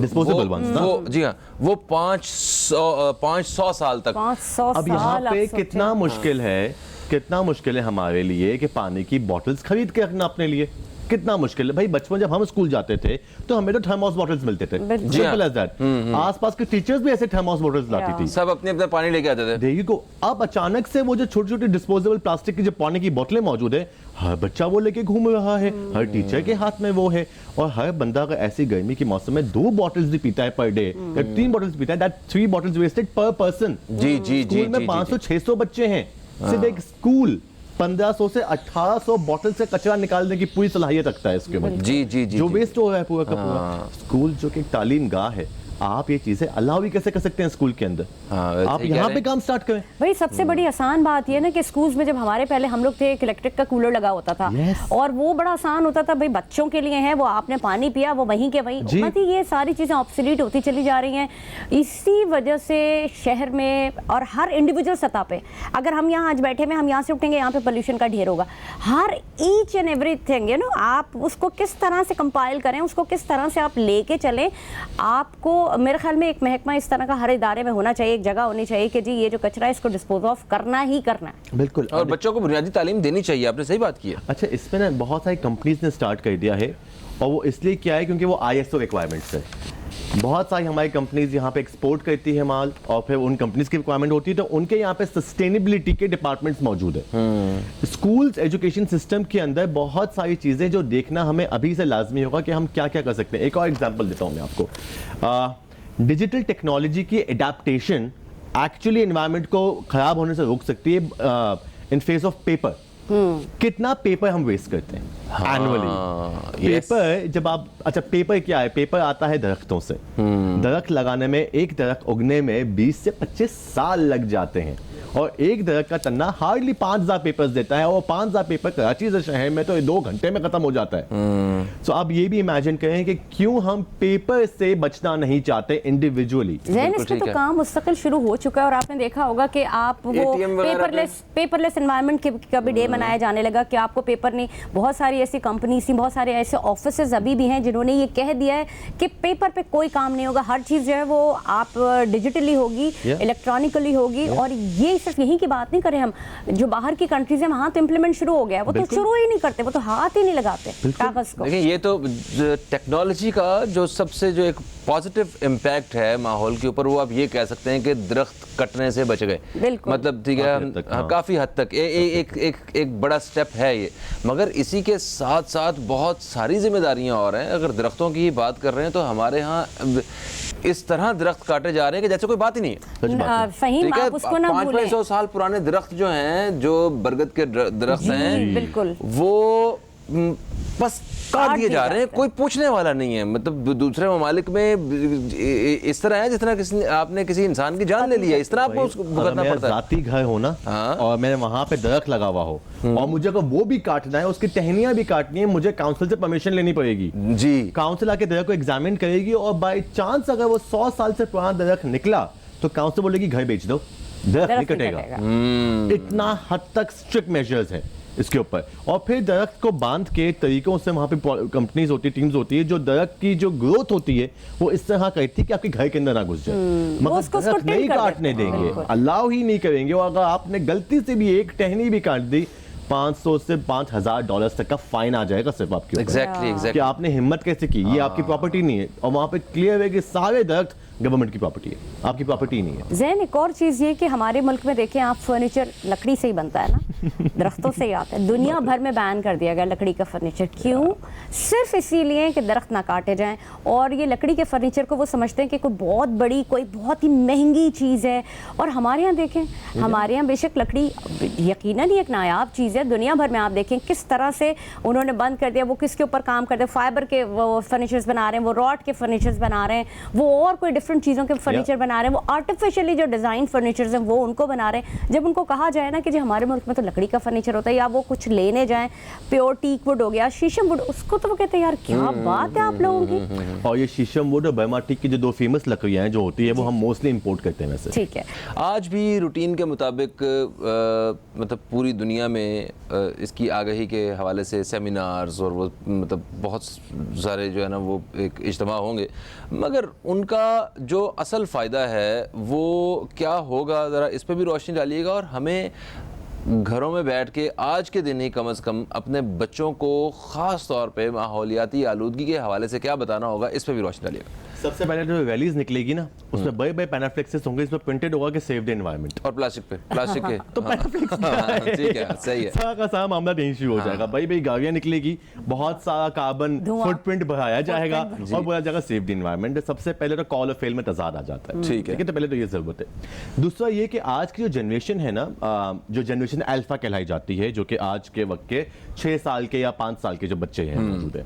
Disposable ones ना? वो जी हाँ, वो 500 साल तक। 500 अब यहाँ पे कितना मुश्किल है, कितना मुश्किल है हमारे लिए कि पानी की बॉटल्स खरीद के रखना अपने लिए, कितना मुश्किल है भाई। बचपन जब हम स्कूल जाते थे तो हमें तो थर्मोस बॉटल्स मिलते थे, सिंपल एज दैट। आसपास के टीचर्स भी ऐसे थर्मोस बॉटल्स लाती थी, सब अपने अपने पानी लेके आते थे। देखिए को अब अचानक से वो जो छोटी छोटी डिस्पोजेबल प्लास्टिक की जो पानी की बोतलें मौजूद है, हर बच्चा वो लेके घूम रहा है, हर टीचर के हाथ में वो है। और हर बंदा अगर ऐसी गर्मी के मौसम में 2 बॉटल्स भी पीता है पर डे, या 3 बॉटल्स पीता है, दैट 3 बॉटल्स वेस्टेड पर पर्सन। जी जी जी स्कूल में 500-600 बच्चे हैं, सिर्फ एक स्कूल 1500 से 1800 बॉटल से कचरा निकालने की पूरी सलाहियत रखता है इसके ऊपर। जी जी जी जो जी। वेस्ट हो रहा है पूरा का पूरा। स्कूल जो कि एक तालीम गाह है, आप ये चीजें अलाउ भी कैसे कर सकते हैं स्कूल के अंदर? हाँ, आप सही कह यहाँ रहे पे हैं। काम स्टार्ट करें। भाई सबसे बड़ी आसान बात ये है ना कि स्कूल्स में जब हमारे पहले हम लोग थे, इलेक्ट्रिक का कूलर लगा होता था। Yes. और वो बड़ा आसान होता था, भाई बच्चों के लिए है, वो आपने पानी पिया वो वहीं के वहीं। जी। मतलब ये सारी चीज़ें ऑब्सोलीट होती चली जा रही हैं। इसी वजह से शहर में और हर इंडिविजुअल सतह पे, अगर हम यहाँ आज बैठे में हम यहाँ से उठेंगे, यहाँ पे पोल्यूशन का ढेर होगा। हर each and everything you know, आप उसको किस तरह से कंपाइल करें, उसको किस तरह से आप लेके चलें। आपको मेरे ख्याल में एक महकमा इस तरह का हर इदारे में होना चाहिए, एक जगह होनी चाहिए कि जी ये जो कचरा है इसको डिस्पोज ऑफ करना ही करना है। बिल्कुल। और बच्चों को बुनियादी तालीम देनी चाहिए, आपने सही बात की है। अच्छा, इसमें ना बहुत सारी कंपनीज ने स्टार्ट कर दिया है, और वो इसलिए क्या है क्योंकि वो ISO रिक्वायरमेंट्स है। बहुत सारी हमारी कंपनीज यहाँ पे एक्सपोर्ट करती है माल, और फिर उन कंपनीज की रिक्वायरमेंट होती है, तो उनके यहाँ पे सस्टेनेबिलिटी के डिपार्टमेंट्स मौजूद है। स्कूल्स एजुकेशन सिस्टम के अंदर बहुत सारी चीजें जो देखना हमें अभी से लाजमी होगा कि हम क्या क्या कर सकते हैं। एक और एग्जाम्पल देता हूँ मैं आपको। डिजिटल टेक्नोलॉजी की एडेप्टेशन एक्चुअली एनवायरनमेंट को खराब होने से रोक सकती है इन फेस ऑफ पेपर। कितना पेपर हम वेस्ट करते हैं एनुअली। yes. पेपर जब आप, अच्छा पेपर क्या है? पेपर आता है दरख्तों से। दरख्त लगाने में, एक दरख्त उगने में 20 से 25 साल लग जाते हैं, और एक दरख्त का तन्ना हार्डली 5000 पेपर्स देता है, और 5000 पेपर कराची जैसे शहर में तो 2 घंटे में खत्म हो जाता है। तो आप ये भी इमेजिन करें कि क्यों हम पेपर से बचना नहीं चाहते इंडिविजुअली। जैन इसमें तो काम मुस्तकिल शुरू हो चुका है, और आपने देखा होगा कि आप वो ATM वगैरह पेपरलेस एनवायरनमेंट का भी डे मनाया जाने लगा कि आपको पेपर नहीं। बहुत सारी ऐसी कंपनीज थी, बहुत सारे ऐसे ऑफिसेज अभी भी हैं जिन्होंने ये कह दिया है कि पेपर पे कोई काम नहीं होगा, हर चीज़ जो है वो आप डिजिटली होगी, इलेक्ट्रॉनिकली होगी। और ये सिर्फ यहीं की बात नहीं करें हम, जो बाहर की कंट्रीज हैं वहाँ तो इम्प्लीमेंट शुरू हो गया, वो तो शुरू ही नहीं करते, वो तो हाथ ही नहीं लगाते कागज को। देखिए ये तो टेक्नोलॉजी का जो सबसे जो एक पॉजिटिव इम्पैक्ट है माहौल के ऊपर, वो आप ये कह सकते हैं कि दरख्त कटने से बच गए। बिल्कुल। मतलब ठीक है, काफ़ी हद तक एक बड़ा स्टेप है ये। मगर इसी के साथ साथ बहुत सारी जिम्मेदारियां और हैं। अगर दरख्तों की ही बात कर रहे हैं तो हमारे यहाँ इस तरह दरख्त काटे जा रहे हैं कि जैसे कोई बात ही नहीं है। फहीम, आप उसको ना भूलें। 500 साल पुराने दरख्त जो हैं, जो बरगद के दरख्त हैं, बिल्कुल, वो बस काट दिए जा रहे हैं, कोई पूछने वाला नहीं है। मतलब दूसरे ममालिक में इस तरह है जिस तरह आपने किसी इंसान की जान ले ली है, इस तरह आपको उसको भुगतना पड़ता है। जाती घर हो ना, और मैंने वहां पे दरख्त लगा हुआ हो, और मुझे अगर वो भी काटना है, उसकी टहनियां भी काटनी है, मुझे काउंसिल से परमिशन लेनी पड़ेगी जी। काउंसिल आके दरख्त को एग्जामिन करेगी, और बाई चांस अगर वो 100 साल से पुराना दरख्त निकला तो काउंसिल बोलेगी घर बेच दो, दरख्त नहीं कटेगा। इतना हद तक स्ट्रिक्ट मेजर्स है इसके ऊपर। और फिर दरख्त को बांध के तरीकों से वहां पे कंपनीज होती है, टीम्स होती है, जो दरख्त की जो ग्रोथ होती है वो इस तरह करती है कि आपके घर के अंदर ना घुस जाए, मगर दरख्त नहीं काटने देंगे, अलाउ ही नहीं करेंगे। और अगर आपने गलती से भी एक टहनी भी काट दी, 500 से $5000 तक का फाइन आ जाएगा सिर्फ आपके ऊपर। एग्जैक्टली कि आपने हिम्मत कैसे की, ये आपकी प्रॉपर्टी नहीं है। और वहां पे क्लियर है कि सारे दरख्त गवर्नमेंट की प्रॉपर्टी है, आपकी प्रॉपर्टी नहीं है। जैन एक और चीज़ ये कि हमारे मुल्क में देखें आप, फर्नीचर लकड़ी से ही बनता है ना, दरख्तों से ही आता है। दुनिया भर में बैन कर दिया गया लकड़ी का फर्नीचर। क्यों? सिर्फ इसीलिए कि दरख्त ना काटे जाएं। और ये लकड़ी के फर्नीचर को वो समझते हैं कि कोई बहुत बड़ी, कोई बहुत ही महंगी चीज़ है। और हमारे यहाँ देखें, हमारे यहाँ बेशक लकड़ी यकीनन ही एक नायाब चीज़ है। दुनिया भर में आप देखें किस तरह से उन्होंने बंद कर दिया। वो किसके ऊपर काम करते हैं? फाइबर के वो फर्नीचर्स बना रहे हैं, वो रॉड के फर्नीचर्स बना रहे हैं, वो और कोई डिफरेंट चीज़ों के फर्नीचर बना रहे हैं, वो आर्टिफिशियली जो डिज़ाइन फर्नीचर्स हैं वो उनको बना रहे हैं। जब उनको कहा जाए ना कि जी हमारे मुल्क में तो लकड़ी का फर्नीचर होता है, या वो कुछ लेने जाएं, प्योर टीक वुड हो गया, शीशम वुड, उसको तो वो कहते हैं यार क्या बात है आप लोगों की। और ये शीशम वुड और बर्मा टीक की जो 2 फेमस लकड़ियां हैं जो होती है, वो हम मोस्टली इंपोर्ट करते हैं वैसे। ठीक है। आज भी रूटीन के मुताबिक मतलब पूरी दुनिया में इसकी आगाही के हवाले से सेमिनार्स और वो मतलब बहुत सारे जो है ना वो एक इज्तिमा होंगे, मगर उनका जो असल फ़ायदा है वो क्या होगा, ज़रा इस पर भी रोशनी डालिएगा। और हमें घरों में बैठ के आज के दिन ही कम से कम अपने बच्चों को ख़ास तौर पे माहौलियाती आलूदगी के हवाले से क्या बताना होगा, इस पर भी रोशनी डालिएगा। सबसे पहले जो रैलीज निकलेगी ना, उसमें बड़े बड़े पैनाफ्लेक्सेस होंगे, इसमें प्रिंटेड होगा कि सेव द एनवायरनमेंट। और प्लास्टिक के तो पैनाफ्लेक्स ठीक है, सही है। सारा का सारा मामला यहीं शुरू हो जाएगा। बड़ी बड़ी गाड़ियां निकलेगी, बहुत सारा कार्बन फुटप्रिंट बढ़ाया जाएगा और बोला जाएगा सेव द एनवायरनमेंट। सबसे पहले तो कॉल और फेल में तजाद आ जाता है, ठीक है। तो पहले तो ये जरूरत है। दूसरा ये कि आज की जो जनरेशन है ना, जो जनरेशन अल्फा कहलाई जाती है, जो कि आज के वक्त के 6 साल के या 5 साल के जो बच्चे हैं मौजूद है,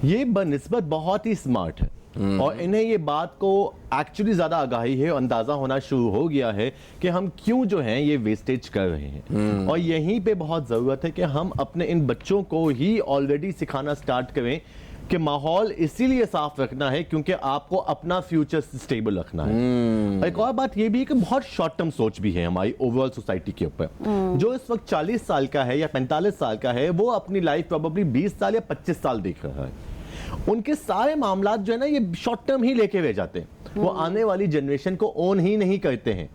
ये बनिस्बत बहुत ही स्मार्ट है। और इन्हें ये बात को एक्चुअली ज्यादा आगाही है, अंदाजा होना शुरू हो गया है कि हम क्यों जो हैं ये वेस्टेज कर रहे हैं। और यहीं पे बहुत जरूरत है कि हम अपने इन बच्चों को ही ऑलरेडी सिखाना स्टार्ट करें कि माहौल इसीलिए साफ रखना है क्योंकि आपको अपना फ्यूचर स्टेबल रखना है। एक और बात ये भी है कि बहुत शॉर्ट टर्म सोच भी है हमारी ओवरऑल सोसाइटी के ऊपर। जो इस वक्त 40 साल का है या 45 साल का है, वो अपनी लाइफ प्रोबेबली 20 साल या 25 साल देख रहा है। उनके सारे मामला जो है ना ये शॉर्ट टर्म ही लेके हुए जाते हैं, वो आने वाली जनरेशन को ओन ही नहीं करते हैं।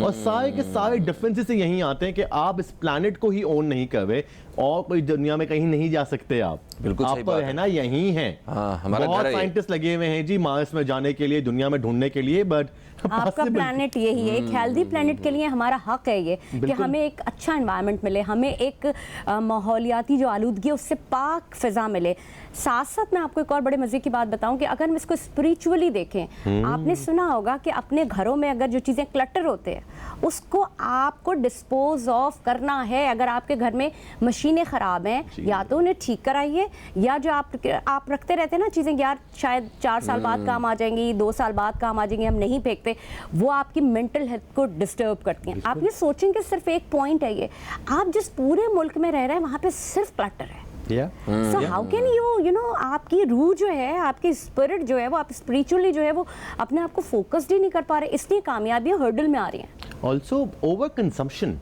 और सारे के सारे डिफरेंसेस यही आते हैं कि आप इस प्लैनेट को ही ओन नहीं कर रहे और कोई दुनिया में कहीं नहीं जा सकते। आप बिल्कुल आप है ना यही हैं। हमारा बहुत साइंटिस्ट लगे हुए हैं जी मार्स में जाने के लिए, दुनिया में ढूंढने के लिए, बट आपका प्लैनेट यही है। एक हेल्दी प्लैनेट के लिए हमारा हक है ये कि हमें एक अच्छा एनवायरनमेंट मिले, हमें एक माहौलियाती जो आलूदगी है उससे पाक फिजा मिले। साथ साथ मैं आपको एक और बड़े मजे की बात बताऊं कि अगर हम इसको स्पिरिचुअली देखें, आपने सुना होगा कि अपने घरों में अगर जो चीज़ें क्लटर होते हैं उसको आपको डिस्पोज ऑफ करना है। अगर आपके घर में मशीन मशीनें ख़राब हैं, या तो उन्हें ठीक कराइए, या जो आप रखते रहते हैं ना चीज़ें, यार शायद 4 साल बाद काम आ जाएंगी, 2 साल बाद काम आ जाएंगी, हम नहीं फेंकते, वो आपकी मेंटल हेल्थ को डिस्टर्ब करती हैं। आप ये सोचेंगे सिर्फ एक पॉइंट है ये, आप जिस पूरे मुल्क में रह रहे हैं वहाँ पे सिर्फ क्लटर है। So how can you know, आपकी रूह जो है, आपकी स्पिरिट जो है, वो आप स्पिरिचुअली जो है वो अपने आप को फोकस्ड ही नहीं कर पा रहे, इसलिए कामयाबियां हर्डल में आ रही हैं। ऑल्सो ओवर कंजम्पशन,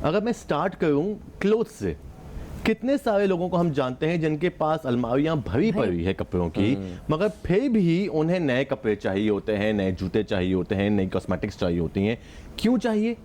अगर मैं स्टार्ट करूं क्लोथ से, कितने सारे लोगों को हम जानते हैं जिनके पास अलमारियां भरी पड़ी है कपड़ों की, मगर फिर भी उन्हें नए कपड़े चाहिए होते हैं, नए जूते चाहिए होते हैं, नई कॉस्मेटिक्स चाहिए होती हैं। क्यों चाहिए?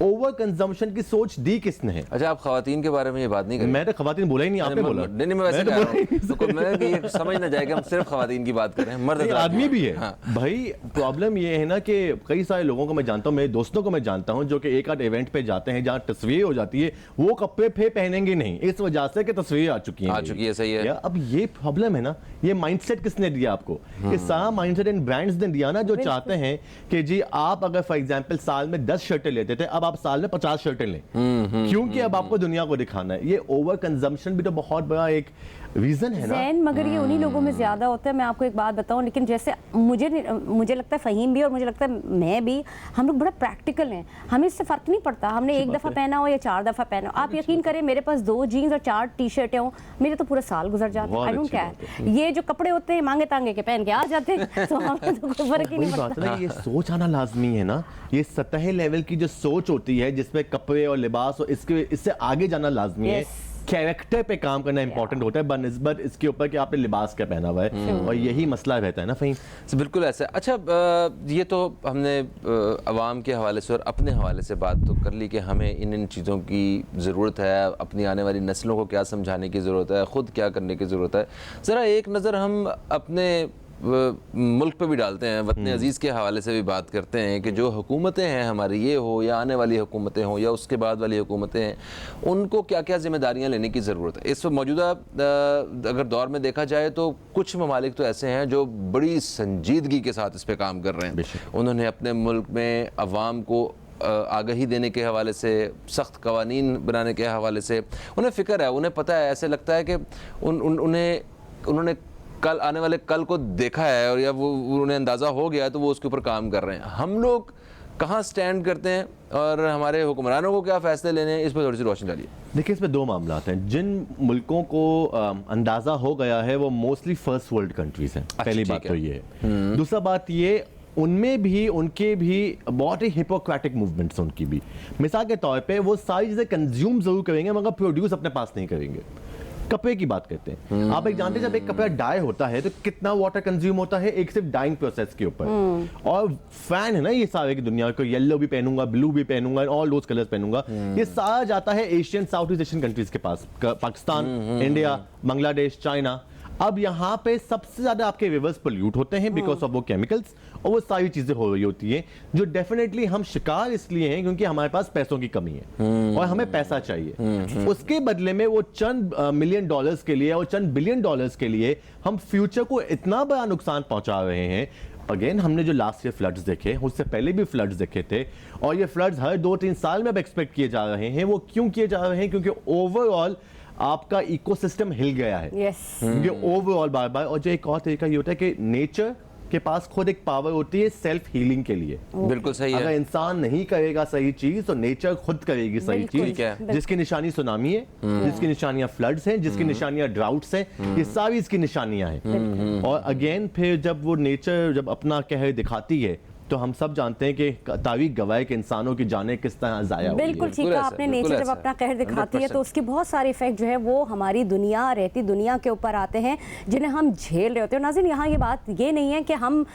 ओवर कंजम्पशन की सोच दी किसने है? अच्छा, आप खवातीन के बारे में ये बात नहीं करें? मैं तो खवातीन बोला ही नहीं, आपने बोला। नहीं, मैं वैसे कह रहा हूं, तो मैं ये समझ ना जाए कि हम सिर्फ खवातीन की बात कर रहे हैं, मर्द आदमी भी है। हाँ। भाई प्रॉब्लम ये है ना कि कई सारे लोगों को मैं जानता हूं, मेरे दोस्तों को मैं जानता हूं, जो कि एक आध इवेंट पे जाते हैं जहां तस्वीर हो जाती है, वो कपड़े फिर पहनेंगे नहीं, इस वजह से कि तस्वीर आ चुकी है। सही है। अब ये प्रॉब्लम है ना, ये माइंडसेट किसने दिया आपको? ये सारा माइंडसेट इन ब्रांड्स ने दिया ना, जो चाहते हैं कि जी आप अगर फॉर एग्जांपल साल में 10 शर्टें लेते थे, अब आप साल में 50 शर्टें लें, क्योंकि अब आपको दुनिया को दिखाना है। ये ओवर कंजम्पशन भी तो बहुत बड़ा एक रीजन है ना। मगर ये उन्हीं लोगों में ज्यादा होता है। मैं आपको एक बात बताऊं, लेकिन जैसे मुझे लगता है फ़हीम भी और मुझे लगता है मैं भी, हम लोग बड़ा प्रैक्टिकल हैं, हमें इससे फ़र्क नहीं पड़ता हमने एक दफ़ा पहना हो या 4 दफ़ा पहना हो। आप यकीन करें, मेरे पास 2 जीन्स और 4 टी-शर्टें हों, मेरे तो पूरा साल गुजर जाता है। I don't care. ये जो कपड़े होते हैं मांगे तांगे के पहन के आ जाते हैं, तो हमें तो कोई फर्क ही नहीं पड़ता। ये सोच आना लाजमी है ना, ये सतह लेवल की जो सोच होती है जिसमें कपड़े और लिबास और इससे आगे जाना लाजमी है। कैरेक्टर पे काम करना इंपॉर्टेंट होता है बनिस्बत इसके ऊपर कि आपने लिबास क्या पहना हुआ है, और यही मसला रहता है ना फ़हीम। बिल्कुल ऐसा। अच्छा, ये तो हमने अवाम के हवाले से और अपने हवाले से बात तो कर ली कि हमें इन चीज़ों की ज़रूरत है, अपनी आने वाली नस्लों को क्या समझाने की ज़रूरत है, ख़ुद क्या करने की ज़रूरत है। ज़रा एक नज़र हम अपने मुल्क पे भी डालते हैं, वतन अजीज़ के हवाले से भी बात करते हैं कि जो हुकूमतें हैं हमारी, ये हो या आने वाली हुकूमतें हों या उसके बाद वाली हुकूमतें हैं, उनको क्या क्या ज़िम्मेदारियाँ लेने की ज़रूरत है। इस मौजूदा अगर दौर में देखा जाए तो कुछ ममालिक तो ऐसे हैं जो बड़ी संजीदगी के साथ इस पर काम कर रहे हैं। उन्होंने अपने मुल्क में अवाम को आगाही देने के हवाले से, सख्त कवानीन बनाने के हवाले से उन्हें फ़िक्र है, उन्हें पता है, ऐसे लगता है कि उन्होंने कल आने वाले कल को देखा है और या वो उन्हें अंदाज़ा हो गया है, तो वो उसके ऊपर काम कर रहे हैं। हम लोग कहाँ स्टैंड करते हैं और हमारे हुक्मरानों को क्या फ़ैसले लेने हैं, इस पर थोड़ी सी रोशनी डालिए। देखिए, इसमें 2 मामलात हैं। जिन मुल्कों को अंदाज़ा हो गया है वो मोस्टली फर्स्ट वर्ल्ड कंट्रीज़ हैं। पहली बात तो ये है। दूसरा बात ये, उनमें भी उनके भी बहुत ही हिपोक्रेटिक मूवमेंट्स हैं उनकी भी। मिसाल के तौर पे वो सारी चीज़ें कंज्यूम ज़रूर करेंगे मगर प्रोड्यूस अपने पास नहीं करेंगे। कपड़े की बात करते हैं, आप एक जानते हैं जब एक कपड़ा डाई होता है तो कितना वाटर कंज्यूम होता है एक सिर्फ डाइंग प्रोसेस के ऊपर। और फैन है ना ये सारे की दुनिया को, येलो भी पहनूंगा, ब्लू भी पहनूंगा, ऑल दोस कलर्स पहनूंगा, ये सारा जाता है Asian, south east Asian countries के पास, पाकिस्तान, इंडिया, बांग्लादेश, चाइना। अब यहाँ पे सबसे ज्यादा आपके रिवर्स पोल्यूट होते हैं बिकॉज ऑफ वो केमिकल्स, और वो सारी चीजें हो रही होती हैं जो डेफिनेटली हम शिकार इसलिए हैं क्योंकि हमारे पास पैसों की कमी है और हमें पैसा चाहिए। उसके बदले में वो चंद मिलियन डॉलर्स के लिए और चंद बिलियन डॉलर्स के लिए हम फ्यूचर को इतना बड़ा नुकसान पहुंचा रहे हैं। अगेन, हमने जो लास्ट ईयर फ्लड्स देखे, उससे पहले भी फ्लड्स देखे थे, और ये फ्लड्स हर 2-3 साल में अब एक्सपेक्ट किए जा रहे हैं। वो क्यों किए जा रहे हैं? क्योंकि ओवरऑल आपका इकोसिस्टम हिल गया है। ये ओवरऑल बार बार। और जो एक और तरीका ये होता है कि नेचर के पास खुद एक पावर होती है सेल्फ हीलिंग के लिए। बिल्कुल सही है। अगर इंसान नहीं करेगा सही चीज तो नेचर खुद करेगी सही चीज, जिसकी निशानी सुनामी है, जिसकी निशानियां फ्लड्स हैं, जिसकी निशानियां ड्राउट्स हैं, ये सारी इसकी निशानियां हैं। और अगेन फिर जब वो नेचर जब अपना कहर दिखाती है तो हम सब जानते हैं कि तारीख गवाह के इंसानों की जाने किस तरह जाया होती है। बिल्कुल ठीक है आपने। नेचर जब अपना कहर दिखाती है तो उसकी बहुत सारे इफेक्ट जो है वो हमारी दुनिया, रहती दुनिया के ऊपर आते हैं जिन्हें हम झेल रहे होते हैं। नाज़रीन, यहाँ ये बात ये नहीं है कि हम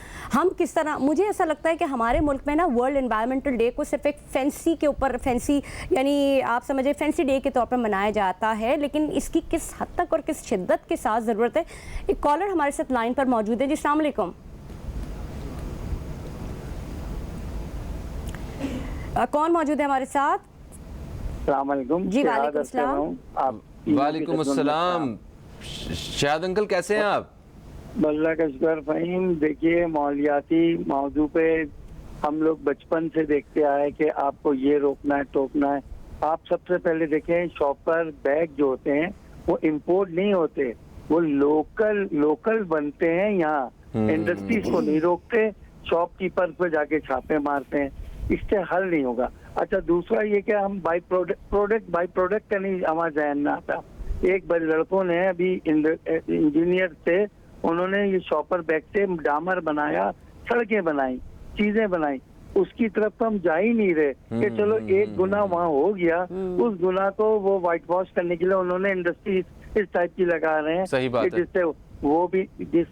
किस तरह, मुझे ऐसा लगता है कि हमारे मुल्क में ना वर्ल्ड एनवायरमेंटल डे को सिर्फ एक फैंसी के ऊपर, फैंसी यानी आप समझे फैंसी डे के तौर पर मनाया जाता है, लेकिन इसकी किस हद तक और किस शिद्दत के साथ ज़रूरत है। एक कॉलर हमारे साथ लाइन पर मौजूद है जी। अस्सलाम वालेकुम। कौन मौजूद है हमारे साथ? अस्सलाम वालेकुम जी। वालेकुम सलाम। वालेकुम अस्सलाम। शायद अंकल, कैसे हैं आप? अल्लाह का शुक्र फ़हीम। देखिए, माहौलियाती मौजू पे हम लोग बचपन से देखते आए कि आपको ये रोकना है, टोकना है, आप सबसे पहले देखें शॉपर बैग जो होते हैं वो इंपोर्ट नहीं होते, वो लोकल बनते हैं यहाँ। इंडस्ट्रीज को नहीं रोकते, शॉपकीपर पे जाके छापे मारते हैं, इससे हल नहीं होगा। अच्छा, दूसरा ये कि हम बाई प्रोडक्ट का नहीं हमारे जहन में आता। एक बड़े लड़कों ने अभी इंजीनियर थे, उन्होंने ये शॉपर बैग से डामर बनाया, सड़कें बनाई, चीजें बनाई, उसकी तरफ तो हम जा ही नहीं रहे कि चलो एक गुना वहाँ हो गया, उस गुना को वो व्हाइट वॉश करने के लिए उन्होंने इंडस्ट्री इस टाइप की लगा रहे हैं। सही बात है। जिससे वो भी जिस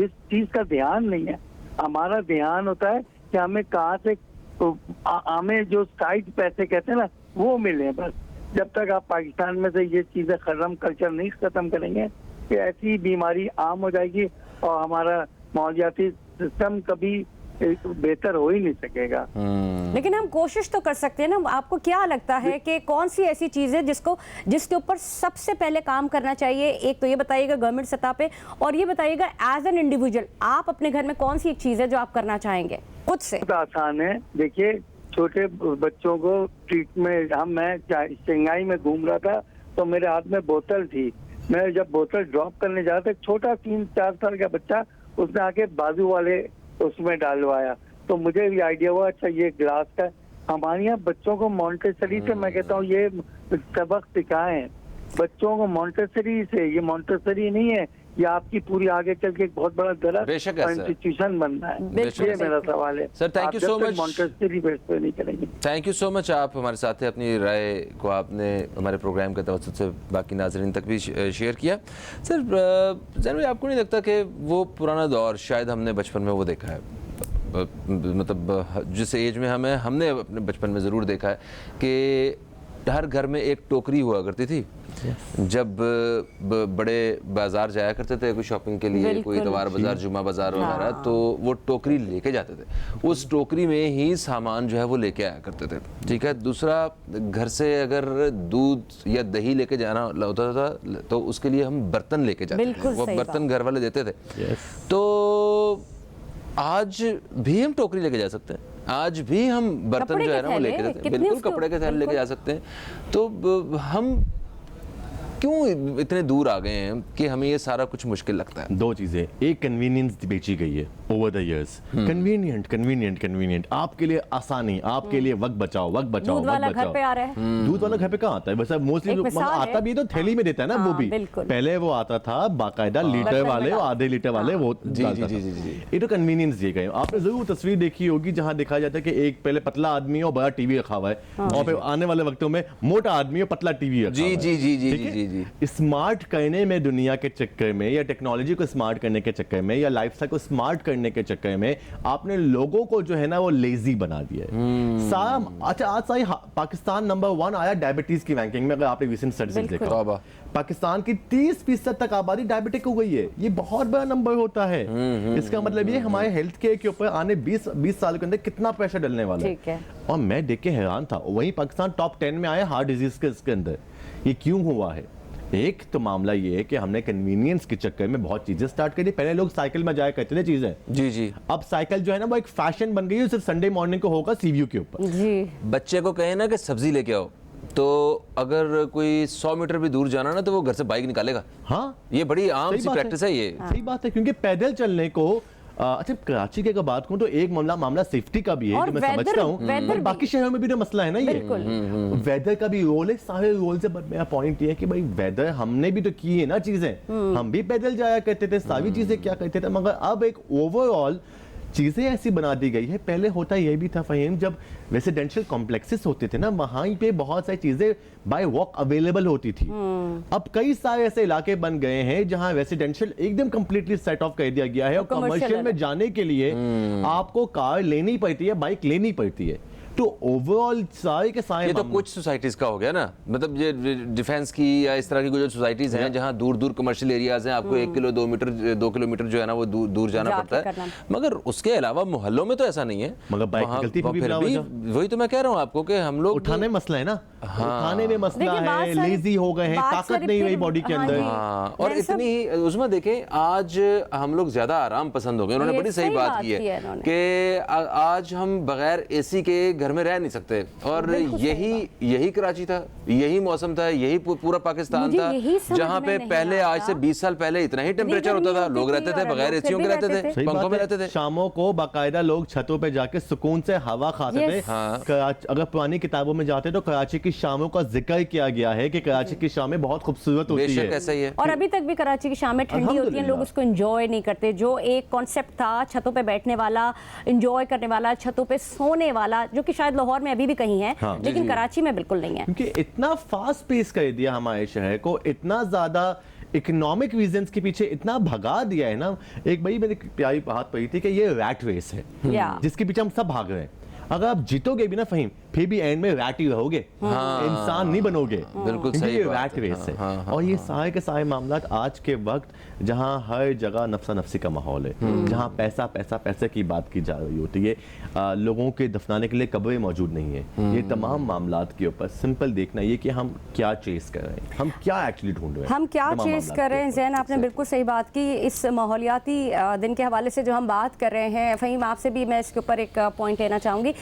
चीज का ध्यान नहीं है, हमारा ध्यान होता है कि हमें कहाँ से हमें जो साइड पैसे कहते हैं ना वो मिले। बस जब तक आप पाकिस्तान में से ये चीजें कल्चर नहीं खत्म करेंगे कि ऐसी बीमारी आम हो जाएगी और हमारा माहौलियाती सिस्टम कभी बेहतर हो ही नहीं सकेगा। लेकिन हम कोशिश तो कर सकते हैं ना। आपको क्या लगता है कि कौन सी ऐसी चीज़ है जिसके ऊपर सबसे पहले काम करना चाहिए? एक तो ये बताइएगा गवर्नमेंट सतह पे, और ये बताइएगा एज एन इंडिविजुअल आप अपने घर में कौन सी एक चीज़ है जो आप करना चाहेंगे खुद से? बहुत आसान है। देखिए, छोटे बच्चों को ट्रीटमेंट, मैं शंघाई में घूम रहा था तो मेरे हाथ में बोतल थी, मैं जब बोतल ड्रॉप करने जा रहा था, छोटा 3-4 साल का बच्चा उसने आके बाजू वाले उसमें डालवाया, तो मुझे भी आइडिया हुआ अच्छा ये ग्लास का। हमारे यहाँ बच्चों को मॉन्टेसरी से, मैं कहता हूँ ये सबक सिखाएं बच्चों को मॉन्टेसरी से। ये मॉन्टेसरी नहीं है, ये आपकी पूरी आगे चल के एक बहुत बड़ा बेशक दरअसल है सर। इंस्टीट्यूशन बनना है। ये मेरा सवाल है sir, thank you so much. Montessori base पे नहीं करेंगे। थैंक यू सो मच, आप हमारे साथ हैं, अपनी राय को आपने हमारे प्रोग्राम के तवज्जुह से बाकी नाज़रीन तक भी शेयर किया। सर, जैन भाई, आपको नहीं लगता कि वो पुराना दौर शायद हमने बचपन में वो देखा है, मतलब जिस एज में हमने अपने बचपन में ज़रूर देखा है कि हर घर में एक टोकरी हुआ करती थी। जब बड़े बाजार जाया करते थे कोई शॉपिंग के लिए, कोई इतवार बाजार, जुमा बाजार वगैरह, तो वो टोकरी लेके जाते थे। उस टोकरी में ही सामान जो है वो लेके आया करते थे। ठीक है। दूसरा, घर से अगर दूध या दही लेके जाना होता था तो उसके लिए हम बर्तन लेके जाते थे, वो बर्तन घर वाले देते थे। तो आज भी हम टोकरी लेके जा सकते हैं, आज भी हम बर्तन जो है ना वो लेके जाते हैं, बिल्कुल कपड़े के थैले लेके जा सकते हैं। तो हम क्यों इतने दूर आ गए हैं कि हमें ये सारा कुछ मुश्किल लगता है? दो चीजें, एक कन्वीनियंस बेची गई है ओवर द इयर्स। कन्वीनियंट आपके लिए आसानी, आपके लिए वक्त बचाओ। दूध वाला घर पे आ रहा है, दूध वाला घर पे कहाँ आता है? वैसे मोस्टली आता भी तो थैली में देता है ना, वो भी पहले वो आता था बाकायदा लीटर वाले और आधे लीटर वाले, वो जी। ये तो कन्वीनियंस दिए गए। आपने जरूर तस्वीर देखी होगी जहाँ दिखाया जाता है कि एक पहले पतला आदमी और बड़ा टीवी रखा हुआ है, और फिर आने वाले वक्तों में मोटा आदमी और पतला टीवी रखा हुआ है। जी। स्मार्ट करने में, दुनिया के चक्कर में, या टेक्नोलॉजी को स्मार्ट करने के चक्कर में, या लाइफस्टाइल को स्मार्ट करने के चक्कर में आपने लोगों को जो है ना वो लेजी बना दिया है। अच्छा, आज सारी पाकिस्तान नंबर 1 आया डायबिटीज की रैंकिंग में। अगर आपने रिसेंट स्टडीज देखा, पाकिस्तान की 30% तक आबादी डायबिटिक हो गई है। ये बहुत बड़ा नंबर होता है। इसका मतलब ये हमारे हेल्थ केयर के ऊपर आने 20 साल के अंदर कितना प्रेशर डलने वाला है। और मैं देख के हैरान था, वहीं पाकिस्तान टॉप 10 में आया हार्ट डिजीज के इसके अंदर। ये क्यों हुआ है? एक तो मामला ये है कि हमने कन्वीनियंस के चक्कर में बहुत चीजें स्टार्ट करी। पहले लोग साइकिल में जाया करते थे चीजें, जी। अब साइकिल जो है ना वो एक फैशन बन गई है, सिर्फ संडे मॉर्निंग को होगा सीव्यू के ऊपर। जी। बच्चे को कहे ना कि सब्जी लेके आओ, तो अगर कोई 100 मीटर भी दूर जाना ना तो वो घर से बाइक निकालेगा। हाँ, ये बड़ी आम सी प्रैक्टिस है। ये सही बात है, क्योंकि पैदल चलने को अच्छा, कराची के बात करूं तो एक मामला सेफ्टी का भी है जो मैं समझता हूं, बाकी शहरों में भी तो मसला है ना ये। वेदर का भी रोल है। सारे रोल से मेरा पॉइंट ये है कि भाई वेदर हमने भी तो की है ना चीजें, हम भी पैदल जाया करते थे, सारी चीजें क्या करते थे, मगर अब एक ओवरऑल चीजें ऐसी बना दी गई है। पहले होता यह भी था फहीम, जब रेसिडेंशियल कॉम्प्लेक्सेस होते थे ना, वहां पे बहुत सारी चीजें बाय वॉक अवेलेबल होती थी। अब कई सारे ऐसे इलाके बन गए हैं जहां रेसिडेंशियल एकदम कंप्लीटली सेट ऑफ कर दिया गया है, और कमर्शियल में जाने के लिए आपको कार लेनी पड़ती है, बाइक लेनी पड़ती है। तो ओवरऑल सारे के सारे ये तो कुछ सोसाइटीज का हो गया ना, मतलब ये डिफेंस की या इस तरह की जो सोसाइटीज हैं जहां दूर दूर कमर्शियल एरियाज हैं, आपको 2 किलोमीटर जो है ना वो दूर जाना पड़ता है। मगर उसके अलावा मोहल्लों में तो ऐसा नहीं है। मगर बाइक गलती वही तो मैं कह रहा हूँ आपको कि हम लोग उठाने मसला है ना, खाने में मसला देखिए, बात है, सारी- लेजी हो गए हैं, बात ताकत सारी नहीं रही फिर- बॉडी के हाँ अंदर। जी। हाँ, और मैं सब- इतनी उसमें देखें आज हम लोग ज्यादा आराम पसंद हो गए। उन्होंने ये बड़ी सही सही बात बात की की है है इन्होंने। कि आज हम बगैर एसी के घर में रह नहीं सकते, और बिल्कुल सही यही कराची था, यही मौसम था, यही पूरा पाकिस्तान मुझे था, यही समझ जहाँ में पे नहीं पहले आता। आज से 20 साल पहले इतना ही टेम्परेचर गर्मी होता था, होती लोग थी रहते थे और बगैर लोग एसियों फिर के भी रहते रहते थे, थे। सही पंखों बात में है। रहते थे। शामों को बाकायदा लोग छतों पे जाके सुकून से हवा खाते थे। Yes. हाँ। अगर पुरानी किताबों में जाते तो कराची की शामों का जिक्र किया गया है कि कराची की शामें बहुत खूबसूरत होती बेशक है। ऐसा ही है। और अभी तक भी कराची की शामें ठंडी होती हैं, लोग अल्हम्दुलिल्लाह। उसको एंजॉय नहीं करते। जो एक कॉन्सेप्ट था छतों पे बैठने वाला, एंजॉय करने वाला, छतों पे सोने वाला, जो कि शायद लाहौर में अभी भी कहीं है, हाँ। लेकिन कराची में बिल्कुल नहीं है। क्योंकि इतना फास्ट पेस कर दिया हमारे शहर को, इतना ज्यादा इकोनॉमिक रीजंस के पीछे इतना भगा दिया है ना। एक बड़ी मैंने प्यारी बात पढ़ी थी कि ये रैट रेस है या। जिसके पीछे हम सब भाग रहे हैं। अगर आप जीतोगे भी ना फहीम, फिर भी एंड में रैट ही रहोगे, इंसान नहीं बनोगे। बिल्कुल क्योंकि सही ये बात रैट है। रेस है। हाँ, हाँ, और ये सारे के सारे मामला आज के वक्त जहां हर जगह नफसा नफसी का माहौल है, जहां पैसा पैसा पैसे की बात की जा रही होती है, लोगों के दफनाने के लिए कब्रें मौजूद नहीं है। ये तमाम मामलात के ऊपर सिंपल देखना ये कि हम क्या चेस कर रहे हैं, हम क्या एक्चुअली ढूंढ रहे हैं, हम क्या तमाम चेस मामलात कर के रहे हैं। ऊपर। जैन, आपने बिल्कुल सही बात की। इस माहौलियाती दिन के हवाले से जो हम बात कर रहे हैं, फ़हीम आपसे भी मैं इसके ऊपर एक पॉइंट लेना चाहूँगी।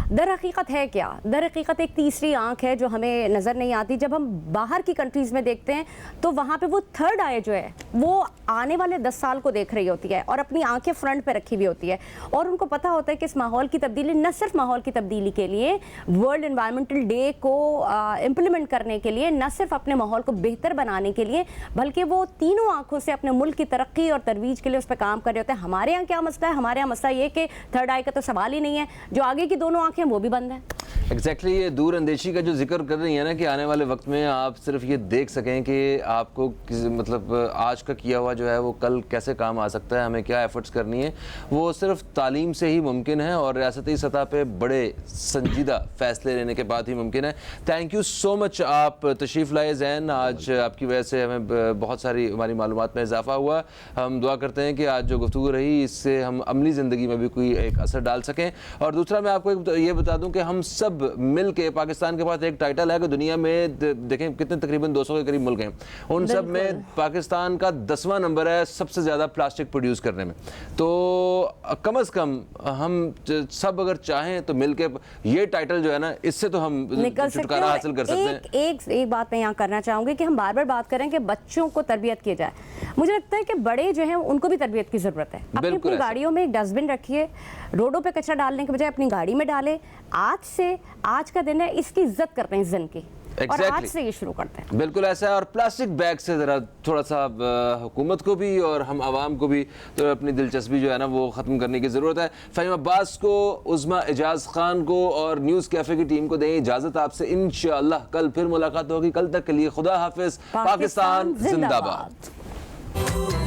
दर हकीकत है क्या? दर हकीकत एक तीसरी आंख है जो हमें नज़र नहीं आती। जब हम बाहर की कंट्रीज़ में देखते हैं तो वहाँ पे वो थर्ड आई जो है वो आने वाले 10 साल को देख रही होती है और अपनी आंखें फ्रंट पे रखी हुई होती है, और उनको पता होता है कि इस माहौल की तब्दीली, न सिर्फ माहौल की तब्दीली के लिए, वर्ल्ड एनवायरमेंटल डे को इम्प्लीमेंट करने के लिए, न सिर्फ अपने माहौल को बेहतर बनाने के लिए, बल्कि वो तीनों आंखों से अपने मुल्क की तरक्की और तरवीज के लिए उस पर काम कर रहे होते हैं। हमारे यहाँ क्या मसला है? हमारे यहाँ मसला ये कि थर्ड आई का तो सवाल ही नहीं है, जो आगे की दोनों आंखें वो भी बंद है। एग्जैक्टली ये दूर अंदेशी का जो जिक्र कर रही है ना, कि आने वाले वक्त में आप सिर्फ ये देख सकें कि आपको मतलब आज का किया हुआ जो है वो कल कैसे काम आ सकता है, हमें क्या एफर्ट्स करनी है, वो सिर्फ तालीम से ही मुमकिन है और रियासती सतह पे बड़े संजीदा फैसले लेने के बाद ही मुमकिन है। थैंक यू सो मच, आप तशरीफ़ लाए ज़ैन। आज आपकी वजह से हमें बहुत सारी हमारी मालूमात में इजाफा हुआ। हम दुआ करते हैं कि आज जो गुफ्तगू रही इससे हम अमली ज़िंदगी में भी कोई एक असर डाल सकें। और दूसरा मैं आपको ये बता दूं कि हम सब मिल के, पाकिस्तान के पास एक टाइटल है कि दुनिया में देखें कितने तकरीबन 200 के करीब मुल्क हैं, उन सब में पाकिस्तान का 10वां नंबर है सबसे ज़्यादा प्लास्टिक प्रोड्यूस करने में। तो कम अज़ कम हम सब अगर चाहें तो मिल के ये टाइटल जो है ना, इससे तो हम छुटकारा हासिल कर सकते हैं। एक बात मैं यहाँ करना चाहूँगी कि हम बार बार बात करें कि बच्चों को तरबियत की जाए। मुझे लगता है कि बड़े जो हैं उनको भी तरबियत की ज़रूरत है। अपनी बिल्कुल अपनी ऐसा। गाड़ियों में एक डस्टबिन रखिए, रोडों पे कचरा डालने के बजाय अपनी गाड़ी में डालें। आज का दिन है, इसकी इज्जत करते हैं इस दिन की, और आज से ये शुरू करते हैं। बिल्कुल ऐसा है। और प्लास्टिक बैग से ज़रा थोड़ा सा हुकूमत को भी और हम आवाम को भी तो अपनी दिलचस्पी जो है ना वो ख़त्म करने की ज़रूरत है। फ़हीम अब्बास को, उज़मा एजाज खान को और न्यूज़ कैफ़े की टीम को दें इजाज़त। आपसे इंशाअल्लाह कल फिर मुलाकात होगी। कल तक के लिए खुदा हाफिज़। पाकिस्तान जिंदाबाद।